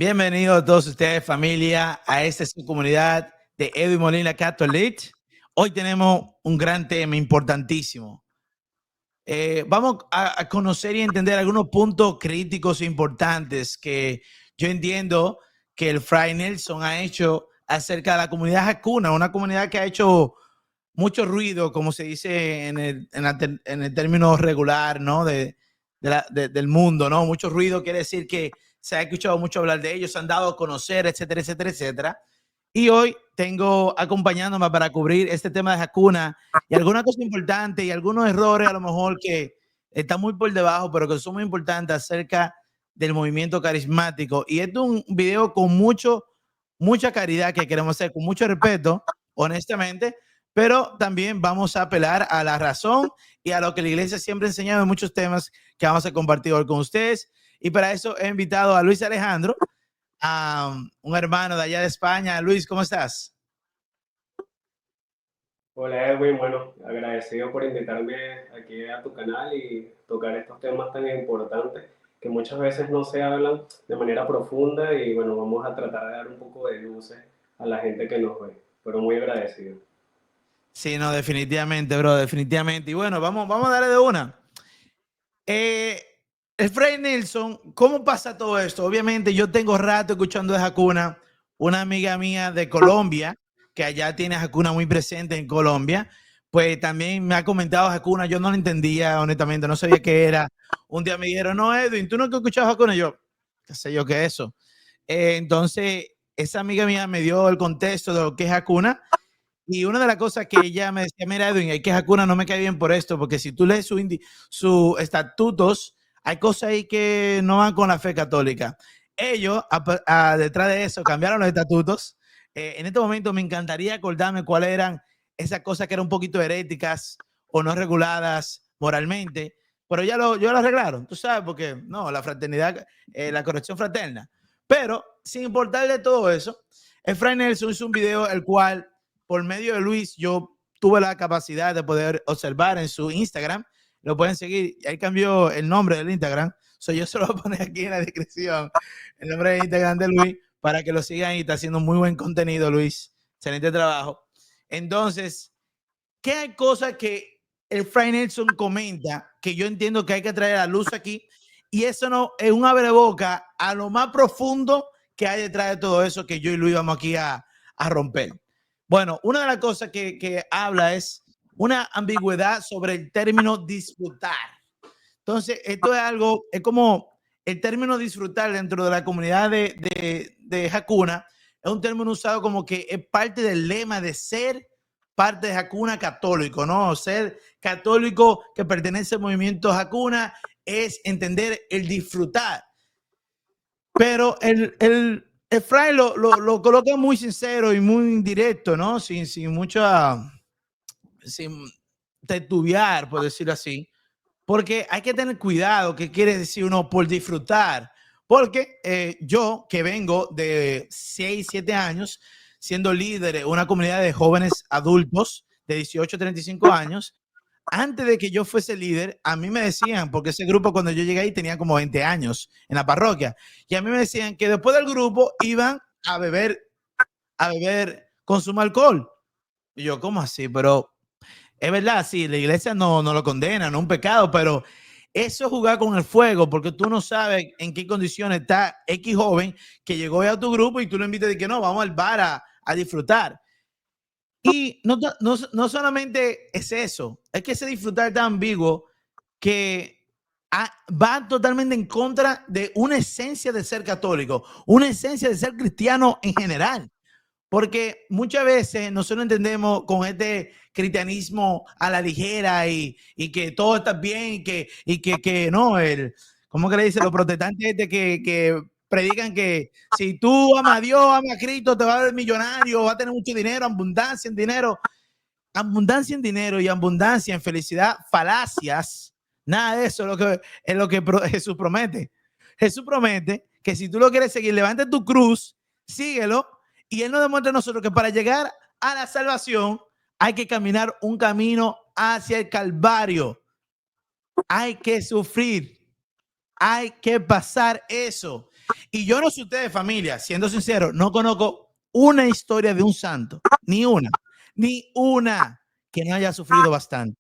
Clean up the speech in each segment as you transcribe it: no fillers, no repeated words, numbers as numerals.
Bienvenidos a todos ustedes, familia, a esta su comunidad de Edwin Molina Catholic. Hoy tenemos un gran tema importantísimo. Vamos a conocer y entender algunos puntos críticos e importantes que yo entiendo que el Fray Nelson ha hecho acerca de la comunidad Hakuna, una comunidad que ha hecho mucho ruido, como se dice en el término regular, ¿no? Del mundo, ¿no? Mucho ruido quiere decir que se ha escuchado mucho hablar de ellos, se han dado a conocer, etcétera, etcétera, etcétera. Y hoy tengo acompañándome para cubrir este tema de Hakuna y algunas cosas importantes y algunos errores a lo mejor que están muy por debajo, pero que son muy importantes acerca del movimiento carismático. Y esto es un video con mucha caridad que queremos hacer, con mucho respeto, honestamente, pero también vamos a apelar a la razón y a lo que la iglesia siempre ha enseñado en muchos temas que vamos a compartir hoy con ustedes. Y para eso he invitado a Luis Alejandro, a un hermano de allá de España. Luis, ¿cómo estás? Hola Edwin, bueno, agradecido por invitarme aquí a tu canal y tocar estos temas tan importantes que muchas veces no se hablan de manera profunda y bueno, vamos a tratar de dar un poco de luces a la gente que nos ve, pero muy agradecido. Sí, no, definitivamente, bro, definitivamente. Y bueno, vamos a darle de una. Eh, el Fray Nelson, ¿cómo pasa todo esto? Obviamente yo tengo rato escuchando de Hakuna, una amiga mía de Colombia, que allá tiene Hakuna muy presente en Colombia, pues también me ha comentado Hakuna, yo no lo entendía, honestamente, no sabía qué era. Un día me dijeron, no, Edwin, ¿tú no has escuchado Hakuna? Yo, qué sé yo qué es eso. Entonces, esa amiga mía me dio el contexto de lo que es Hakuna y una de las cosas que ella me decía, mira, Edwin, hay que Hakuna no me cae bien por esto, porque si tú lees sus estatutos, hay cosas ahí que no van con la fe católica. Ellos, detrás de eso, cambiaron los estatutos. En este momento me encantaría acordarme cuáles eran esas cosas que eran un poquito heréticas o no reguladas moralmente, pero ya lo arreglaron, tú sabes, porque no, la fraternidad, la corrección fraterna. Pero, sin importar de todo eso, Efraín Nelson hizo un video el cual por medio de Luis, yo tuve la capacidad de poder observar en su Instagram. Lo pueden seguir. Él cambió el nombre del Instagram. Yo se lo voy a poner aquí en la descripción. El nombre del Instagram de Luis para que lo sigan y está haciendo muy buen contenido, Luis. Excelente trabajo. Entonces, ¿qué hay cosas que el Fray Nelson comenta que yo entiendo que hay que traer a la luz aquí? Y eso no es un abreboca a lo más profundo que hay detrás de todo eso que yo y Luis vamos aquí a romper. Bueno, una de las cosas que habla es una ambigüedad sobre el término disfrutar. Entonces, esto es algo, es como el término disfrutar dentro de la comunidad de Hakuna, es un término usado como que es parte del lema de ser parte de Hakuna católico, ¿no? Ser católico que pertenece al movimiento Hakuna es entender el disfrutar. Pero el Fray lo coloca muy sincero y muy directo, ¿no? Sin mucha, sin titubear, por decirlo así. Porque hay que tener cuidado, qué quiere decir uno por disfrutar. Porque yo, que vengo de 6, 7 años, siendo líder de una comunidad de jóvenes adultos de 18 a 35 años, antes de que yo fuese líder, a mí me decían, porque ese grupo cuando yo llegué ahí tenía como 20 años en la parroquia, y a mí me decían que después del grupo iban a beber consumo alcohol. Y yo, ¿cómo así? Pero es verdad, sí, la iglesia no lo condena, no es un pecado, pero eso es jugar con el fuego, porque tú no sabes en qué condiciones está X joven que llegó a tu grupo y tú lo invitas de que no, vamos al bar a disfrutar. Y no solamente es eso, es que ese disfrutar tan ambiguo que va totalmente en contra de una esencia de ser católico, una esencia de ser cristiano en general. Porque muchas veces nosotros entendemos con este cristianismo a la ligera y que todo está bien que no, ¿cómo que le dicen los protestantes que predican que si tú amas a Dios, amas a Cristo, te va a ver millonario, va a tener mucho dinero, abundancia en dinero y abundancia en felicidad, falacias, nada de eso es lo que Jesús promete. Jesús promete que si tú lo quieres seguir, levanta tu cruz, síguelo, y Él nos demuestra a nosotros que para llegar a la salvación hay que caminar un camino hacia el Calvario. Hay que sufrir, hay que pasar eso. Y yo no sé ustedes, familia, siendo sincero, no conozco una historia de un santo, ni una que no haya sufrido bastante,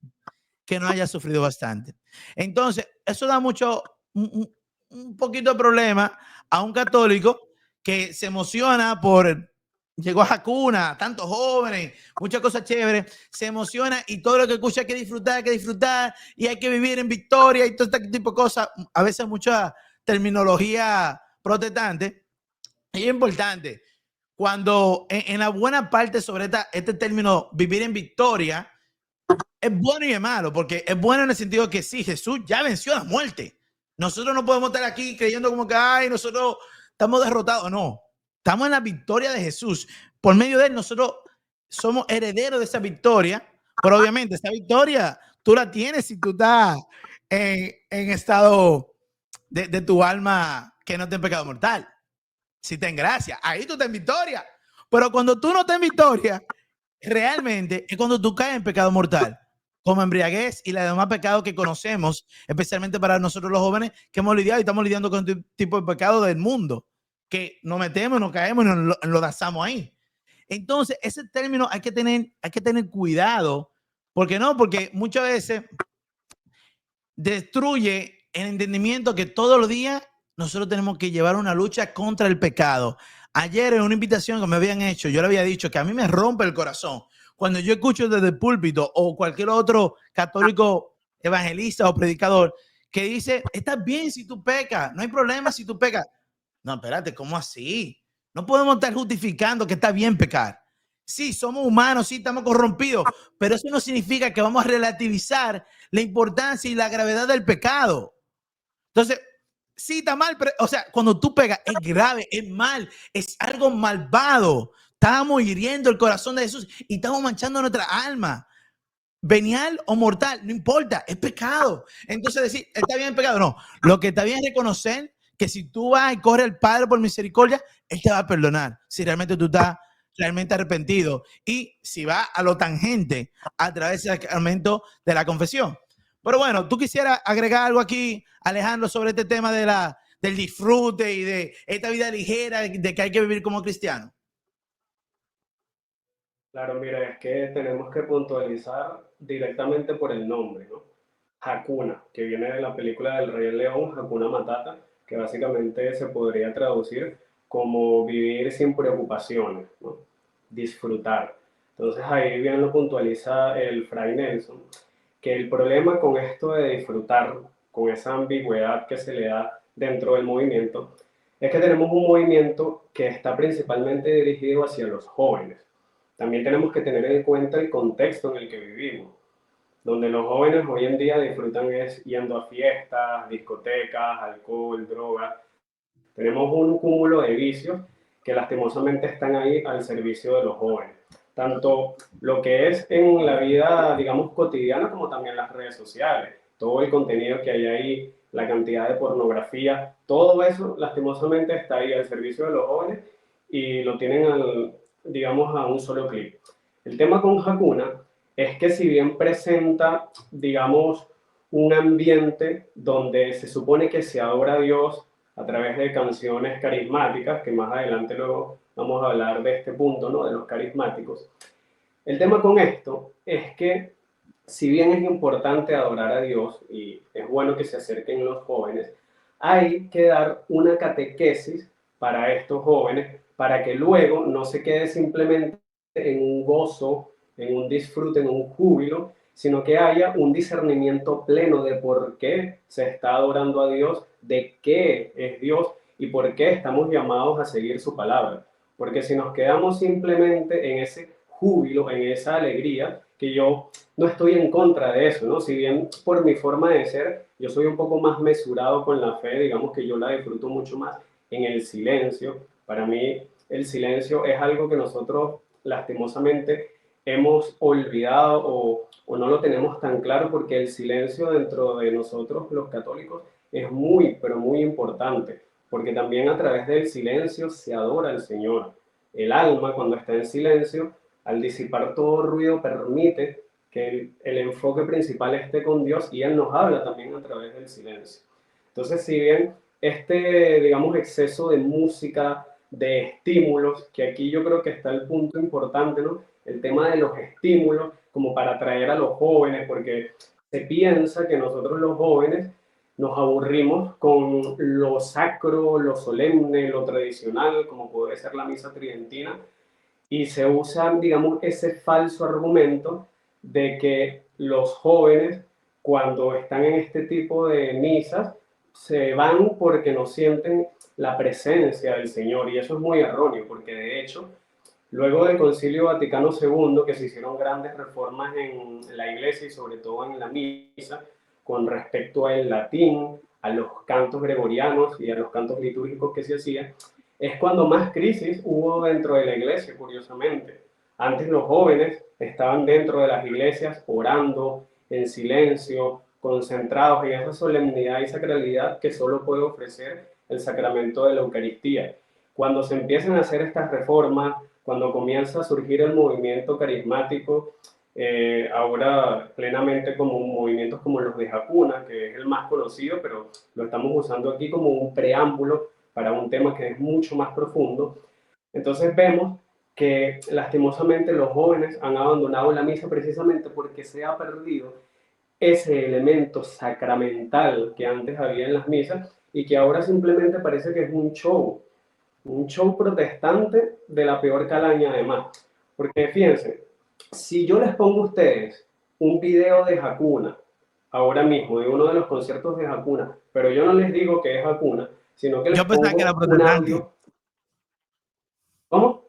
que no haya sufrido bastante. Entonces, eso da mucho, un poquito de problema a un católico que se emociona por, llegó a Hakuna, tantos jóvenes, muchas cosas chéveres, se emociona y todo lo que escucha hay que disfrutar y hay que vivir en victoria y todo este tipo de cosas, a veces mucha terminología protestante. Y es importante, cuando en la buena parte sobre este término, vivir en victoria, es bueno y es malo, porque es bueno en el sentido que sí, Jesús ya venció la muerte. Nosotros no podemos estar aquí creyendo como que, ay, nosotros estamos derrotados. No, estamos en la victoria de Jesús. Por medio de él, nosotros somos herederos de esa victoria, pero obviamente esa victoria tú la tienes si tú estás en estado de tu alma que no te en pecado mortal. Si te en gracia, ahí tú estás en victoria. Pero cuando tú no estás en victoria, realmente es cuando tú caes en pecado mortal, como embriaguez y la demás pecados que conocemos, especialmente para nosotros los jóvenes que hemos lidiado y estamos lidiando con este tipo de pecado del mundo, que nos metemos, nos caemos y nos lo danzamos ahí. Entonces, ese término hay que tener cuidado, porque no, porque muchas veces destruye el entendimiento que todos los días nosotros tenemos que llevar una lucha contra el pecado. Ayer en una invitación que me habían hecho, yo le había dicho que a mí me rompe el corazón cuando yo escucho desde el púlpito o cualquier otro católico evangelista o predicador que dice, está bien si tú pecas, no hay problema si tú pecas. No, espérate, ¿cómo así? No podemos estar justificando que está bien pecar. Sí, somos humanos, sí, estamos corrompidos, pero eso no significa que vamos a relativizar la importancia y la gravedad del pecado. Entonces, sí, está mal, pero, o sea, cuando tú pegas, es grave, es mal, es algo malvado. Estamos hiriendo el corazón de Jesús y estamos manchando nuestra alma. Venial o mortal, no importa, es pecado. Entonces, decir, ¿está bien el pecado? No. Lo que está bien es reconocer que si tú vas y corres al Padre por misericordia, Él te va a perdonar. Si realmente tú estás realmente arrepentido y si va a lo tangente a través del sacramento de la confesión. Pero bueno, tú quisieras agregar algo aquí, Alejandro, sobre este tema del disfrute y de esta vida ligera de que hay que vivir como cristiano. Claro, mira, es que tenemos que puntualizar directamente por el nombre, ¿no? Hakuna, que viene de la película del Rey León, Hakuna Matata, que básicamente se podría traducir como vivir sin preocupaciones, ¿no? Disfrutar. Entonces ahí bien lo puntualiza el Fray Nelson, que el problema con esto de disfrutar, con esa ambigüedad que se le da dentro del movimiento, es que tenemos un movimiento que está principalmente dirigido hacia los jóvenes. También tenemos que tener en cuenta el contexto en el que vivimos, donde los jóvenes hoy en día disfrutan es yendo a fiestas, discotecas, alcohol, drogas. Tenemos un cúmulo de vicios que lastimosamente están ahí al servicio de los jóvenes. Tanto lo que es en la vida, digamos, cotidiana, como también las redes sociales. Todo el contenido que hay ahí, la cantidad de pornografía, todo eso lastimosamente está ahí al servicio de los jóvenes y lo tienen, digamos, a un solo clic. El tema con Hakuna es que si bien presenta, digamos, un ambiente donde se supone que se adora a Dios a través de canciones carismáticas, que más adelante luego vamos a hablar de este punto, ¿no? De los carismáticos. El tema con esto es que si bien es importante adorar a Dios y es bueno que se acerquen los jóvenes, hay que dar una catequesis para estos jóvenes para que luego no se quede simplemente en un gozo, en un disfrute, en un júbilo, sino que haya un discernimiento pleno de por qué se está adorando a Dios, de qué es Dios y por qué estamos llamados a seguir su palabra. Porque si nos quedamos simplemente en ese júbilo, en esa alegría, que yo no estoy en contra de eso, ¿no? Si bien por mi forma de ser, yo soy un poco más mesurado con la fe, digamos que yo la disfruto mucho más en el silencio. Para mí el silencio es algo que nosotros lastimosamente hemos olvidado o no lo tenemos tan claro porque el silencio dentro de nosotros los católicos es muy, pero muy importante, porque también a través del silencio se adora al Señor. El alma cuando está en silencio, al disipar todo ruido, permite que el enfoque principal esté con Dios y Él nos habla también a través del silencio. Entonces, si bien digamos, exceso de música, de estímulos, que aquí yo creo que está el punto importante, ¿no? El tema de los estímulos, como para atraer a los jóvenes, porque se piensa que nosotros los jóvenes nos aburrimos con lo sacro, lo solemne, lo tradicional, como puede ser la misa tridentina, y se usa, digamos, ese falso argumento de que los jóvenes, cuando están en este tipo de misas, se van porque no sienten la presencia del Señor, y eso es muy erróneo, porque de hecho, luego del Concilio Vaticano II, que se hicieron grandes reformas en la iglesia y sobre todo en la misa, con respecto al latín, a los cantos gregorianos y a los cantos litúrgicos que se hacían, es cuando más crisis hubo dentro de la iglesia, curiosamente. Antes los jóvenes estaban dentro de las iglesias orando en silencio, concentrados en esa solemnidad y sacralidad que solo puede ofrecer el sacramento de la Eucaristía. Cuando se empiezan a hacer estas reformas, cuando comienza a surgir el movimiento carismático, ahora plenamente como movimientos como los de Hakuna, que es el más conocido, pero lo estamos usando aquí como un preámbulo para un tema que es mucho más profundo. Entonces vemos que lastimosamente los jóvenes han abandonado la misa precisamente porque se ha perdido ese elemento sacramental que antes había en las misas y que ahora simplemente parece que es un show protestante de la peor calaña además. Porque fíjense, si yo les pongo a ustedes un video de Hakuna, ahora mismo, de uno de los conciertos de Hakuna, pero yo no les digo que es Hakuna, sino que les Yo pensaba que era pongo un protestante. audio. ¿Cómo?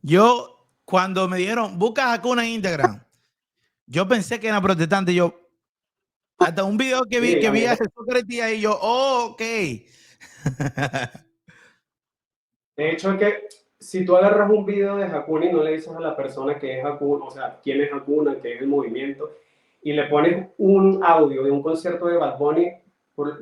Yo, cuando me dieron, busca Hakuna en Instagram, yo pensé que era protestante. Yo, hasta un video Sí, que a mí vi a Sócrates y yo, oh, ok. de hecho, es que si tú agarras un video de Hakuna y no le dices a la persona que es Hakuna, o sea, quién es Hakuna, qué es el movimiento, y le pones un audio de un concierto de Bad Bunny,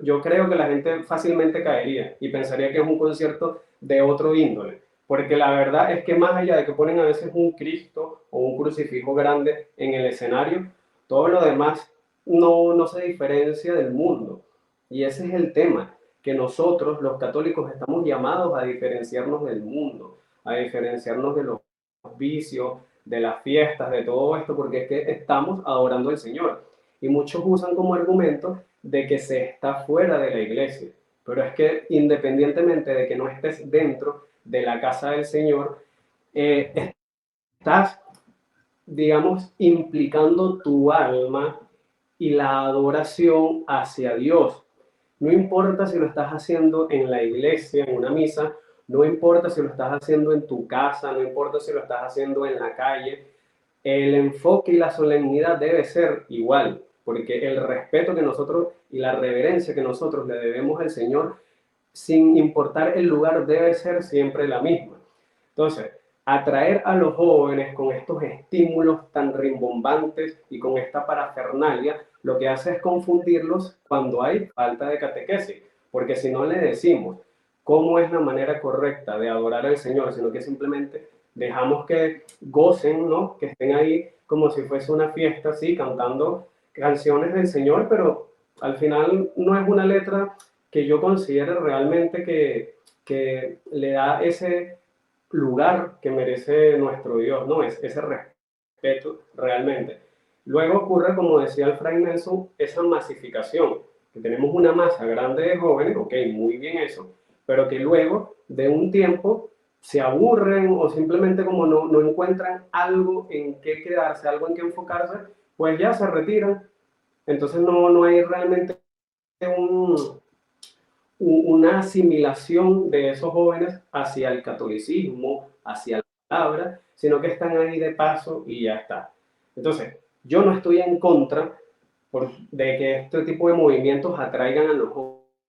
yo creo que la gente fácilmente caería y pensaría que es un concierto de otro índole. Porque la verdad es que más allá de que ponen a veces un Cristo o un crucifijo grande en el escenario, todo lo demás no se diferencia del mundo. Y ese es el tema, que nosotros los católicos estamos llamados a diferenciarnos del mundo, a diferenciarnos de los vicios, de las fiestas, de todo esto, porque es que estamos adorando al Señor. Y muchos usan como argumento de que se está fuera de la iglesia. Pero es que independientemente de que no estés dentro de la casa del Señor, estás, digamos, implicando tu alma y la adoración hacia Dios. No importa si lo estás haciendo en la iglesia, en una misa, no importa si lo estás haciendo en tu casa, no importa si lo estás haciendo en la calle, el enfoque y la solemnidad debe ser igual, porque el respeto que nosotros y la reverencia que nosotros le debemos al Señor, sin importar el lugar, debe ser siempre la misma. Entonces, atraer a los jóvenes con estos estímulos tan rimbombantes y con esta parafernalia, lo que hace es confundirlos cuando hay falta de catequesis, porque si no le decimos cómo es la manera correcta de adorar al Señor, sino que simplemente dejamos que gocen, ¿no? Que estén ahí como si fuese una fiesta, así, cantando canciones del Señor, pero al final no es una letra que yo considere realmente que le da ese lugar que merece nuestro Dios, ¿no? Es ese respeto realmente. Luego ocurre, como decía el Fray Nelson, esa masificación, que tenemos una masa grande de jóvenes, ok, muy bien eso, pero que luego de un tiempo se aburren o simplemente como no encuentran algo en qué quedarse, algo en qué enfocarse, pues ya se retiran. Entonces no hay realmente un, una asimilación de esos jóvenes hacia el catolicismo, hacia la palabra, sino que están ahí de paso y ya está. Entonces, yo no estoy en contra de que este tipo de movimientos atraigan a los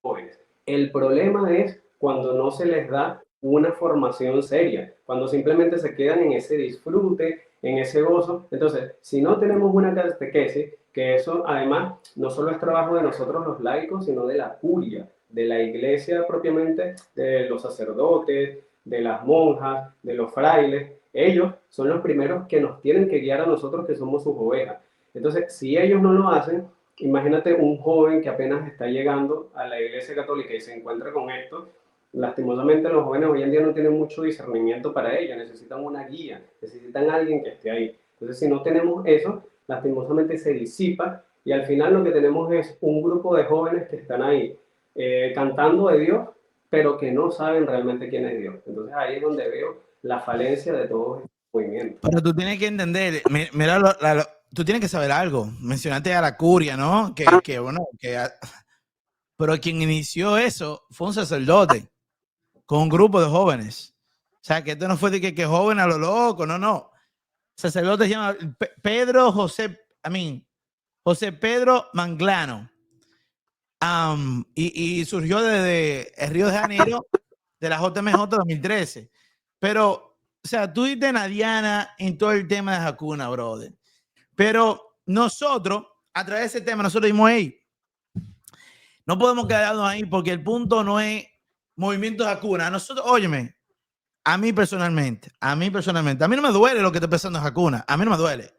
jóvenes. El problema es cuando no se les da una formación seria, cuando simplemente se quedan en ese disfrute, en ese gozo. Entonces, si no tenemos una catequesis, que eso además no solo es trabajo de nosotros los laicos, sino de la curia, de la iglesia propiamente, de los sacerdotes, de las monjas, de los frailes. Ellos son los primeros que nos tienen que guiar a nosotros que somos sus ovejas. Entonces, si ellos no lo hacen, imagínate un joven que apenas está llegando a la Iglesia Católica y se encuentra con esto. Lastimosamente los jóvenes hoy en día no tienen mucho discernimiento para ello, necesitan una guía, necesitan alguien que esté ahí. Entonces, si no tenemos eso, lastimosamente se disipa y al final lo que tenemos es un grupo de jóvenes que están ahí cantando de Dios, pero que no saben realmente quién es Dios. Entonces ahí es donde veo la falencia de todos estos movimientos. Pero tú tienes que entender, mira, tú tienes que saber algo. Mencionaste a la curia, ¿no? Bueno, pero quien inició eso fue un sacerdote con un grupo de jóvenes. O sea, que esto no fue de que joven a lo loco, no, no. Sacerdote se llama Pedro José, José Pedro Manglano. Y surgió desde el Río de Janeiro, de la JMJ 2013. Pero, o sea, tú diste a Diana en todo el tema de Hakuna, brother. Pero nosotros, a través de ese tema, nosotros dimos, hey, no podemos quedarnos ahí porque el punto no es movimiento de Hakuna. Nosotros, óyeme, a mí personalmente, a mí no me duele lo que está pensando Hakuna. A mí no me duele.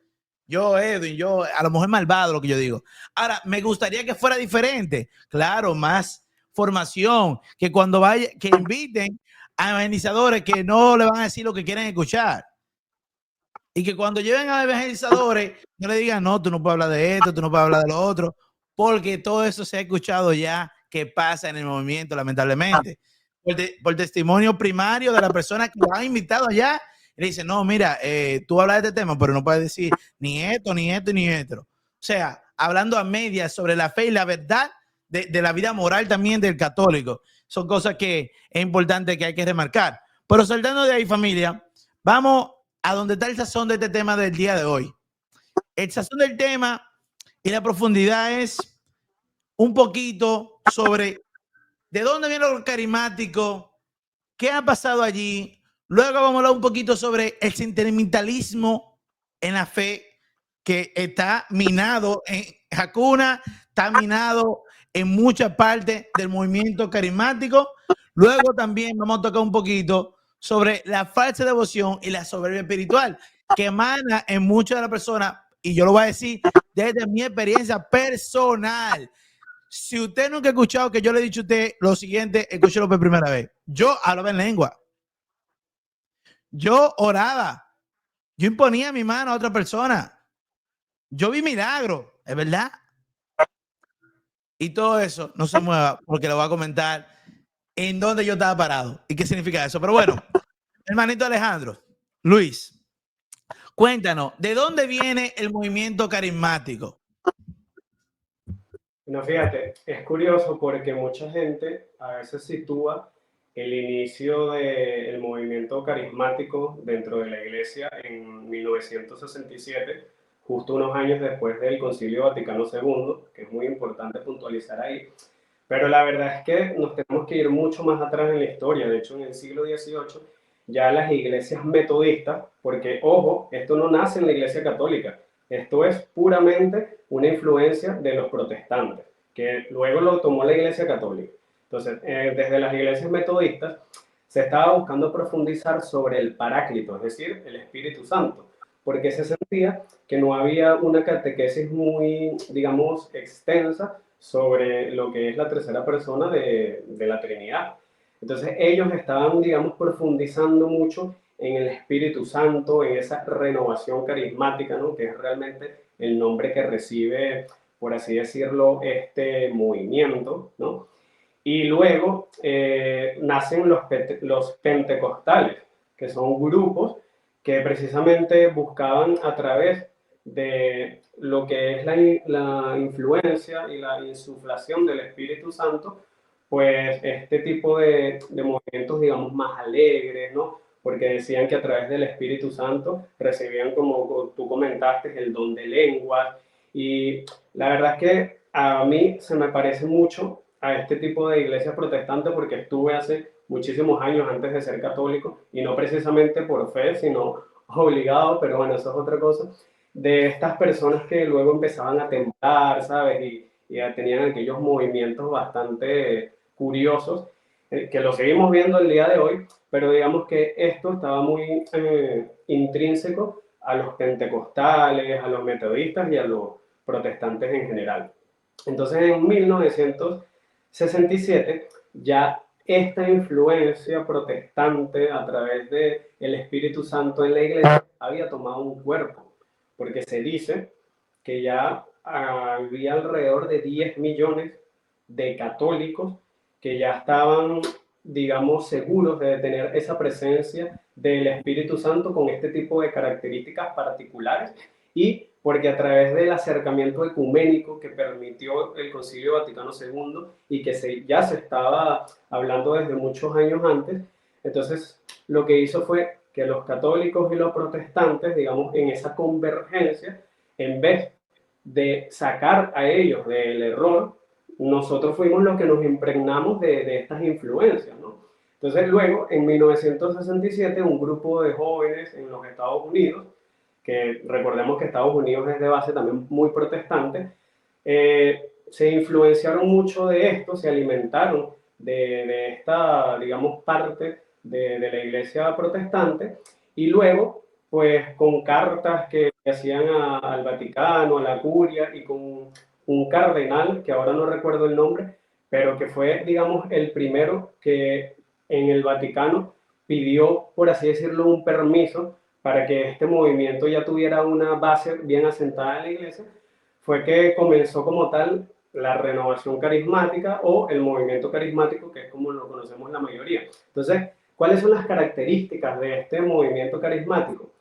Yo, Edwin, a lo mejor es malvado lo que yo digo. Ahora, me gustaría que fuera diferente. Claro, más formación, que cuando vaya, que inviten a evangelizadores que no le van a decir lo que quieren escuchar. Y que cuando lleven a evangelizadores, no le digan, no, tú no puedes hablar de esto, tú no puedes hablar de lo otro, porque todo eso se ha escuchado ya que pasa en el movimiento, lamentablemente. Por testimonio primario de la persona que lo ha invitado allá, y le dice, no, mira, tú hablas de este tema, pero no puedes decir ni esto, ni esto, ni esto. O sea, hablando a medias sobre la fe y la verdad de la vida moral también del católico. Son cosas que es importante que hay que remarcar. Pero saltando de ahí, familia, vamos a donde está el sazón de este tema del día de hoy. El sazón del tema y la profundidad es un poquito sobre de dónde viene lo carismático, qué ha pasado allí. Luego vamos a hablar un poquito sobre el sentimentalismo en la fe que está minado en Hakuna, está minado en muchas partes del movimiento carismático. Luego también vamos a tocar un poquito sobre la falsa devoción y la soberbia espiritual que emana en muchas de las personas, y yo lo voy a decir desde mi experiencia personal. Si usted nunca ha escuchado que yo le he dicho a usted lo siguiente, escúchelo por primera vez. Yo hablaba en lengua. Yo oraba. Yo imponía mi mano a otra persona. Yo vi milagros, es verdad. Y todo eso no se mueva porque lo voy a comentar en dónde yo estaba parado y qué significa eso. Pero bueno, hermanito Alejandro, Luis, cuéntanos, ¿de dónde viene el movimiento carismático? No, fíjate, es curioso porque mucha gente a veces sitúa el inicio del movimiento carismático dentro de la iglesia en 1967, justo unos años después del Concilio Vaticano II, que es muy importante puntualizar ahí. Pero la verdad es que nos tenemos que ir mucho más atrás en la historia. De hecho, en el siglo XVIII, ya las iglesias metodistas, porque ojo, esto no nace en la iglesia católica, esto es puramente una influencia de los protestantes, que luego lo tomó la iglesia católica. Entonces, desde las iglesias metodistas se estaba buscando profundizar sobre el Paráclito, es decir, el Espíritu Santo, porque se sentía que no había una catequesis muy, digamos, extensa sobre lo que es la tercera persona de la Trinidad. Entonces ellos estaban, digamos, profundizando mucho en el Espíritu Santo, en esa renovación carismática, ¿no? Que es realmente el nombre que recibe, por así decirlo, este movimiento, ¿no? Y luego nacen los pentecostales, que son grupos que precisamente buscaban a través de lo que es la influencia y la insuflación del Espíritu Santo, pues este tipo de movimientos, digamos, más alegres, ¿no? Porque decían que a través del Espíritu Santo recibían, como tú comentaste, el don de lenguas. Y la verdad es que a mí se me parece mucho a este tipo de iglesias protestantes porque estuve hace muchísimos años antes de ser católico y no precisamente por fe, sino obligado, pero bueno, eso es otra cosa, de estas personas que luego empezaban a temblar, ¿sabes? Y tenían aquellos movimientos bastante curiosos, que lo seguimos viendo el día de hoy, pero digamos que esto estaba muy intrínseco a los pentecostales, a los metodistas y a los protestantes en general. Entonces en 1967 ya esta influencia protestante a través del Espíritu Santo en la iglesia había tomado un cuerpo, porque se dice que ya había alrededor de 10 millones de católicos que ya estaban, digamos, seguros de tener esa presencia del Espíritu Santo con este tipo de características particulares, y porque a través del acercamiento ecuménico que permitió el Concilio Vaticano II y que ya se estaba hablando desde muchos años antes, entonces lo que hizo fue que los católicos y los protestantes, digamos, en esa convergencia, en vez de sacar a ellos del error, nosotros fuimos los que nos impregnamos de estas influencias, ¿no? Entonces luego, en 1967, un grupo de jóvenes en los Estados Unidos, que recordemos que Estados Unidos es de base también muy protestante, se influenciaron mucho de esto, se alimentaron de esta, digamos, parte de la iglesia protestante, y luego, pues con cartas que hacían al Vaticano, a la curia, y con un cardenal, que ahora no recuerdo el nombre, pero que fue, digamos, el primero que en el Vaticano pidió, por así decirlo, un permiso para que este movimiento ya tuviera una base bien asentada en la iglesia, fue que comenzó como tal la renovación carismática o el movimiento carismático, que es como lo conocemos la mayoría. Entonces, ¿cuáles son las características de este movimiento carismático?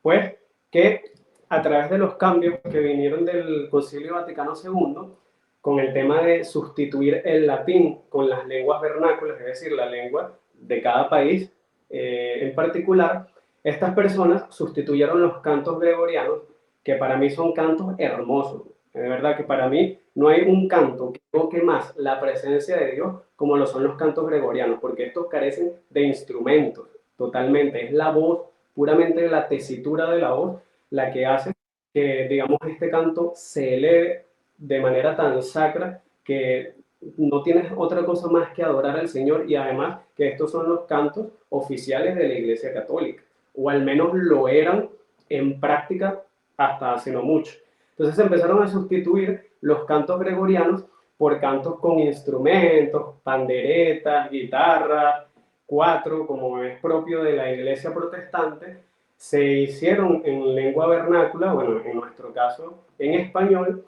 Pues que a través de los cambios que vinieron del Concilio Vaticano II, con el tema de sustituir el latín con las lenguas vernáculas, es decir, la lengua de cada país en particular, estas personas sustituyeron los cantos gregorianos, que para mí son cantos hermosos. De verdad que para mí no hay un canto que evoque más la presencia de Dios como lo son los cantos gregorianos, porque estos carecen de instrumentos totalmente. Es la voz, puramente la tesitura de la voz, la que hace que, digamos, este canto se eleve de manera tan sacra que no tienes otra cosa más que adorar al Señor, y además que estos son los cantos oficiales de la Iglesia Católica, o al menos lo eran en práctica hasta hace no mucho. Entonces empezaron a sustituir los cantos gregorianos por cantos con instrumentos, panderetas, guitarras, cuatro, como es propio de la iglesia protestante. Se hicieron en lengua vernácula, bueno, en nuestro caso en español,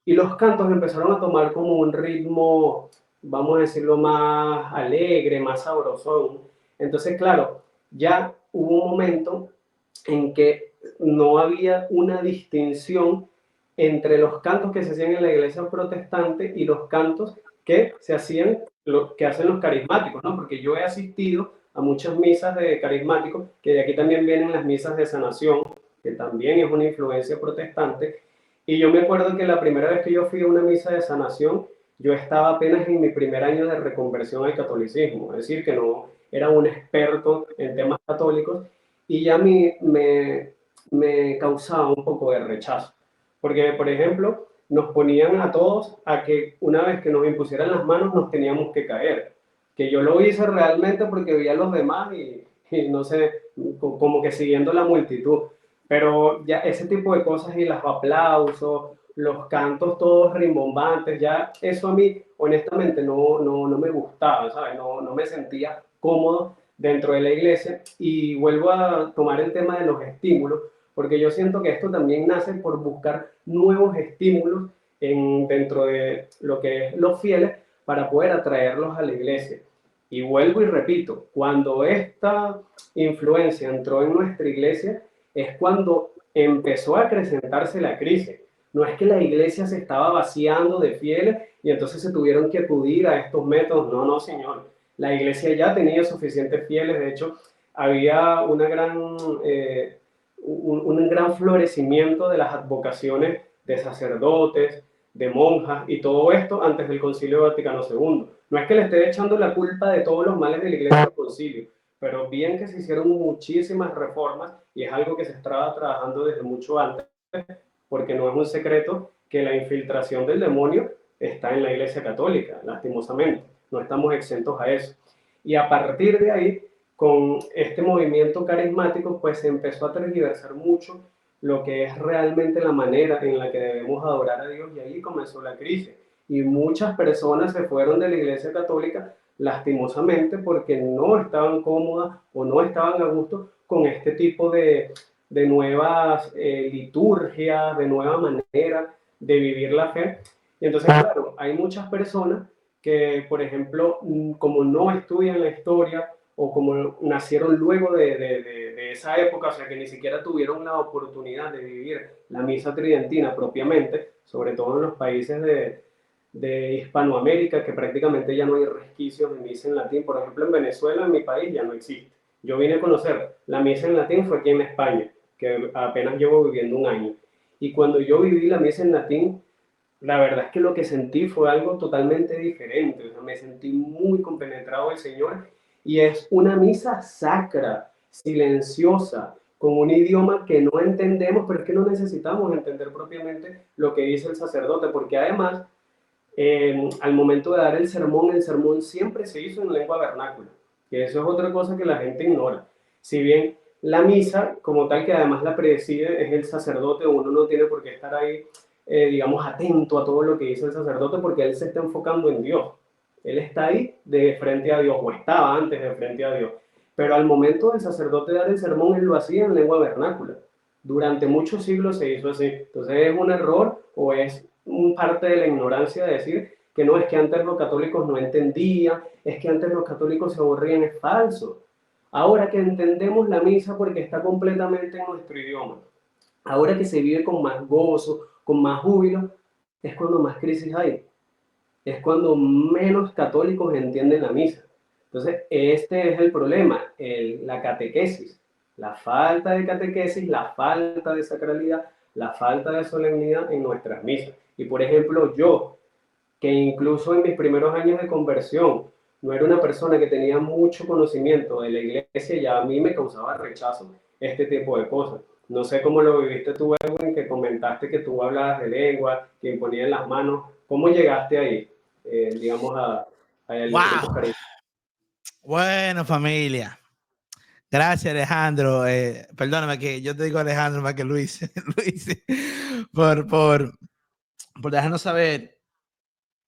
y los cantos empezaron a tomar como un ritmo, vamos a decirlo, más alegre, más sabrosón. Entonces, claro, ya hubo un momento en que no había una distinción entre los cantos que se hacían en la iglesia protestante y los cantos que se hacían, lo que hacen los carismáticos, ¿no? Porque yo he asistido a muchas misas de carismáticos, que de aquí también vienen las misas de sanación, que también es una influencia protestante, y yo me acuerdo que la primera vez que yo fui a una misa de sanación, yo estaba apenas en mi primer año de reconversión al catolicismo, es decir, que no era un experto en temas católicos, y ya me causaba un poco de rechazo. Porque, por ejemplo, nos ponían a todos a que una vez que nos impusieran las manos nos teníamos que caer. Que yo lo hice realmente porque veía a los demás y no sé, como que siguiendo la multitud. Pero ya ese tipo de cosas y los aplausos, los cantos todos rimbombantes, ya eso a mí honestamente no me gustaba, ¿sabes? No me sentía cómodo dentro de la iglesia. Y vuelvo a tomar el tema de los estímulos, porque yo siento que esto también nace por buscar nuevos estímulos dentro de lo que es los fieles para poder atraerlos a la iglesia. Y vuelvo y repito, cuando esta influencia entró en nuestra iglesia, es cuando empezó a acrecentarse la crisis. No es que la iglesia se estaba vaciando de fieles y entonces se tuvieron que acudir a estos métodos. No, no, señor. La iglesia ya tenía suficientes fieles. De hecho, había un gran florecimiento de las advocaciones de sacerdotes, de monjas y todo esto antes del Concilio Vaticano II. No es que le esté echando la culpa de todos los males de la iglesia al concilio, pero bien que se hicieron muchísimas reformas y es algo que se estaba trabajando desde mucho antes, porque no es un secreto que la infiltración del demonio está en la iglesia católica, lastimosamente. No estamos exentos a eso. Y a partir de ahí, con este movimiento carismático, pues se empezó a tergiversar mucho lo que es realmente la manera en la que debemos adorar a Dios, y ahí comenzó la crisis. Y muchas personas se fueron de la Iglesia Católica lastimosamente porque no estaban cómodas o no estaban a gusto con este tipo de nuevas liturgias, de nueva manera de vivir la fe. Y entonces, claro, hay muchas personas que, por ejemplo, como no estudian la historia o como nacieron luego de esa época, o sea, que ni siquiera tuvieron la oportunidad de vivir la misa tridentina propiamente, sobre todo en los países de Hispanoamérica, que prácticamente ya no hay resquicios de misa en latín. Por ejemplo, en Venezuela, en mi país, ya no existe. Yo vine a conocer la misa en latín fue aquí en España, que apenas llevo viviendo un año. Y cuando yo viví la misa en latín, la verdad es que lo que sentí fue algo totalmente diferente. O sea, me sentí muy compenetrado del Señor y es una misa sacra, silenciosa, con un idioma que no entendemos, pero es que no necesitamos entender propiamente lo que dice el sacerdote, porque además al momento de dar el sermón siempre se hizo en lengua vernácula, que eso es otra cosa que la gente ignora. Si bien la misa, como tal, que además la preside, es el sacerdote, uno no tiene por qué estar ahí, digamos, atento a todo lo que dice el sacerdote, porque él se está enfocando en Dios. Él está ahí de frente a Dios, o estaba antes de frente a Dios. Pero al momento del sacerdote dar el sermón, él lo hacía en lengua vernácula. Durante muchos siglos se hizo así. Entonces, ¿es un error o es parte de la ignorancia de decir que no, es que antes los católicos no entendían, es que antes los católicos se aburrían? Es falso. Ahora que entendemos la misa porque está completamente en nuestro idioma, ahora que se vive con más gozo, con más júbilo, es cuando más crisis hay, es cuando menos católicos entienden la misa. Entonces, este es el problema, la catequesis, la falta de catequesis, la falta de sacralidad, la falta de solemnidad en nuestras misas. Y por ejemplo, yo, que incluso en mis primeros años de conversión no era una persona que tenía mucho conocimiento de la iglesia, ya a mí me causaba rechazo este tipo de cosas. No sé cómo lo viviste tú, Edwin, que comentaste que tú hablabas de lengua, que imponían las manos. ¿Cómo llegaste ahí, digamos, a los Wow. grupos carismáticos? Bueno, familia. Gracias, Alejandro. Perdóname que yo te digo Alejandro más que Luis. Luis, por, por, por dejarnos saber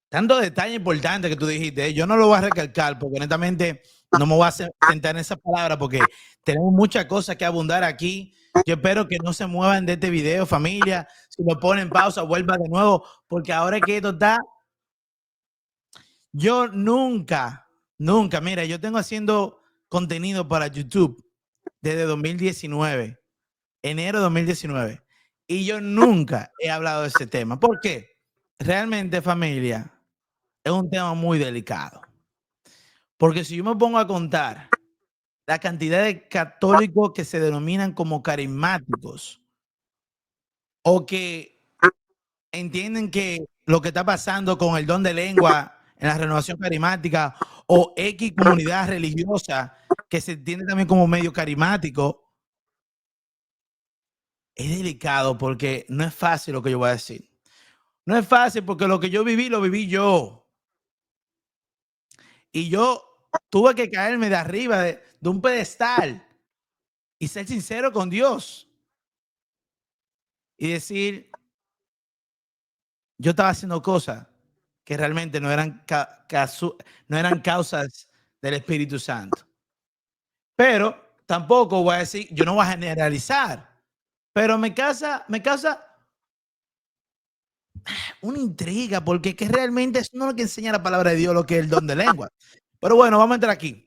tanto detalle importante que tú dijiste. Yo no lo voy a recalcar porque honestamente no me voy a sentar en esa palabra porque tenemos muchas cosas que abundar aquí. Yo espero que no se muevan de este video, familia. Si lo ponen en pausa, vuelva de nuevo, porque ahora que esto está, yo nunca, mira, yo tengo haciendo contenido para YouTube desde 2019, enero de 2019, y yo nunca he hablado de ese tema. ¿Por qué? Realmente, familia, es un tema muy delicado. Porque si yo me pongo a contar la cantidad de católicos que se denominan como carismáticos o que entienden que lo que está pasando con el don de lengua en la renovación carismática o X comunidad religiosa que se entiende también como medio carismático, es delicado porque no es fácil lo que yo voy a decir. No es fácil porque lo que yo viví, lo viví yo. Y yo tuve que caerme de arriba de un pedestal y ser sincero con Dios y decir, yo estaba haciendo cosas que realmente no eran, no eran causas del Espíritu Santo. Pero tampoco voy a decir, yo no voy a generalizar, pero me causa una intriga, porque es que realmente eso no es lo que enseña la palabra de Dios, lo que es el don de lengua. Pero bueno, vamos a entrar aquí.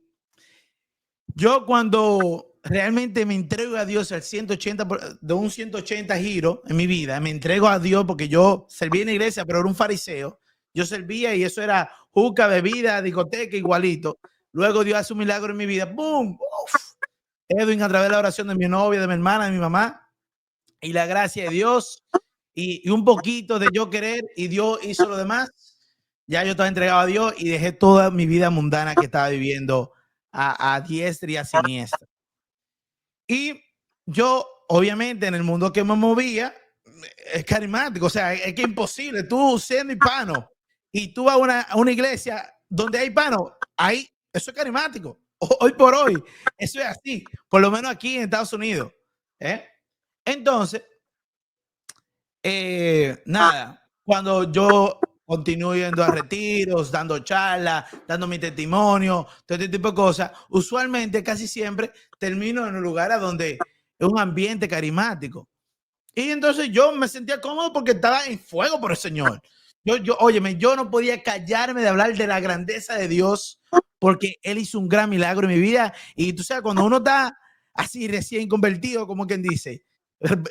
Yo cuando realmente me entrego a Dios al 180, de un 180 giro en mi vida, me entrego a Dios porque yo serví en la iglesia, pero era un fariseo. Yo servía y eso era juca, bebida, discoteca, igualito. Luego Dios hace un milagro en mi vida. ¡Bum! ¡Uf! Edwin, a través de la oración de mi novia, de mi hermana, de mi mamá, y la gracia de Dios, y un poquito de yo querer, y Dios hizo lo demás. Ya yo estaba entregado a Dios y dejé toda mi vida mundana que estaba viviendo a diestra y a siniestra. Y yo, obviamente, en el mundo que me movía, es carismático. O sea, es que es imposible. Tú siendo hispano y tú vas a una iglesia donde hay hispano, ahí, eso es carismático. Hoy por hoy, eso es así. Por lo menos aquí en Estados Unidos. Entonces, nada, cuando yo continúo yendo a retiros, dando charlas, dando mi testimonio, todo este tipo de cosas. Usualmente, casi siempre, termino en un lugar a donde es un ambiente carismático. Y entonces yo me sentía cómodo porque estaba en fuego por el Señor. Óyeme, yo no podía callarme de hablar de la grandeza de Dios porque Él hizo un gran milagro en mi vida. Y tú sabes, cuando uno está así recién convertido, como quien dice,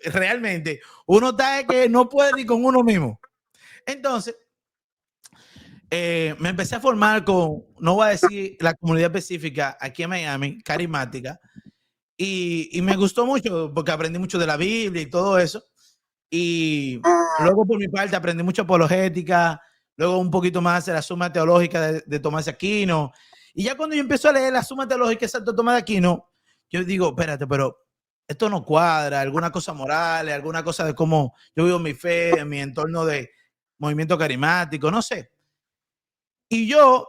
realmente, uno está que no puede ni con uno mismo. Entonces, me empecé a formar con, no voy a decir la comunidad específica aquí en Miami, carismática, y me gustó mucho porque aprendí mucho de la Biblia y todo eso. Y luego por mi parte aprendí mucho apologética, luego un poquito más de la suma teológica de Tomás de Aquino. Y ya cuando yo empiezo a leer la suma teológica de Santo Tomás de Aquino, yo digo, espérate, pero esto no cuadra, alguna cosa moral, alguna cosa de cómo yo vivo mi fe en mi entorno de movimiento carismático, no sé. Y yo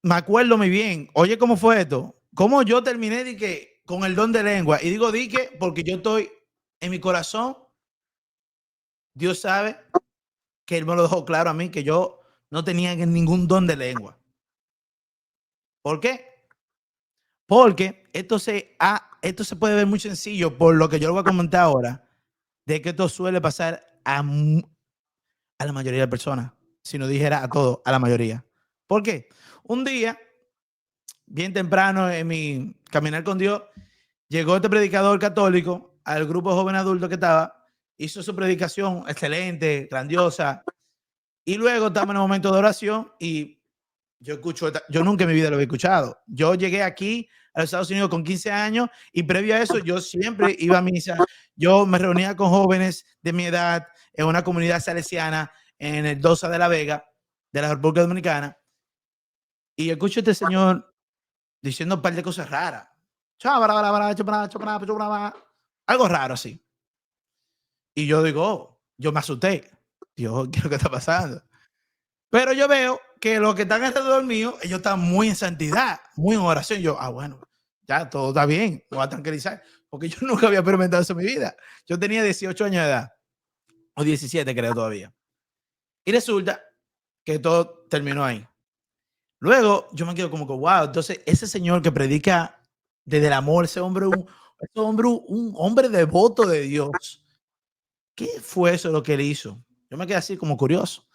me acuerdo muy bien, oye, ¿cómo fue esto? Cómo yo terminé de que, con el don de lengua. Y digo di que porque yo estoy en mi corazón, Dios sabe que Él me lo dejó claro a mí, que yo no tenía ningún don de lengua. ¿Por qué? Porque esto se puede ver muy sencillo por lo que yo lo voy a comentar ahora, de que esto suele pasar a la mayoría de personas, si no dijera a todos, a la mayoría. ¿Por qué? Un día, bien temprano en mi caminar con Dios, llegó este predicador católico al grupo joven adulto que estaba, hizo su predicación excelente, grandiosa, y luego estamos en un momento de oración y yo nunca en mi vida lo había escuchado. Yo llegué aquí a los Estados Unidos con 15 años y previo a eso yo siempre iba a misa. Yo me reunía con jóvenes de mi edad en una comunidad salesiana en el Dosa de la Vega, de la República Dominicana, y escucho a este señor diciendo un par de cosas raras. Algo raro así. Y yo digo, oh, yo me asusté. Dios, ¿qué es lo que está pasando? Pero yo veo que los que están alrededor mío, ellos están muy en santidad, muy en oración. Yo, bueno, ya todo está bien, me voy a tranquilizar, porque yo nunca había experimentado eso en mi vida. Yo tenía 18 años de edad, o 17 creo todavía. Y resulta que todo terminó ahí. Luego yo me quedo como que, wow, entonces ese señor que predica desde el amor, ese hombre, un hombre devoto de Dios, ¿qué fue eso lo que él hizo? Yo me quedé así como curioso.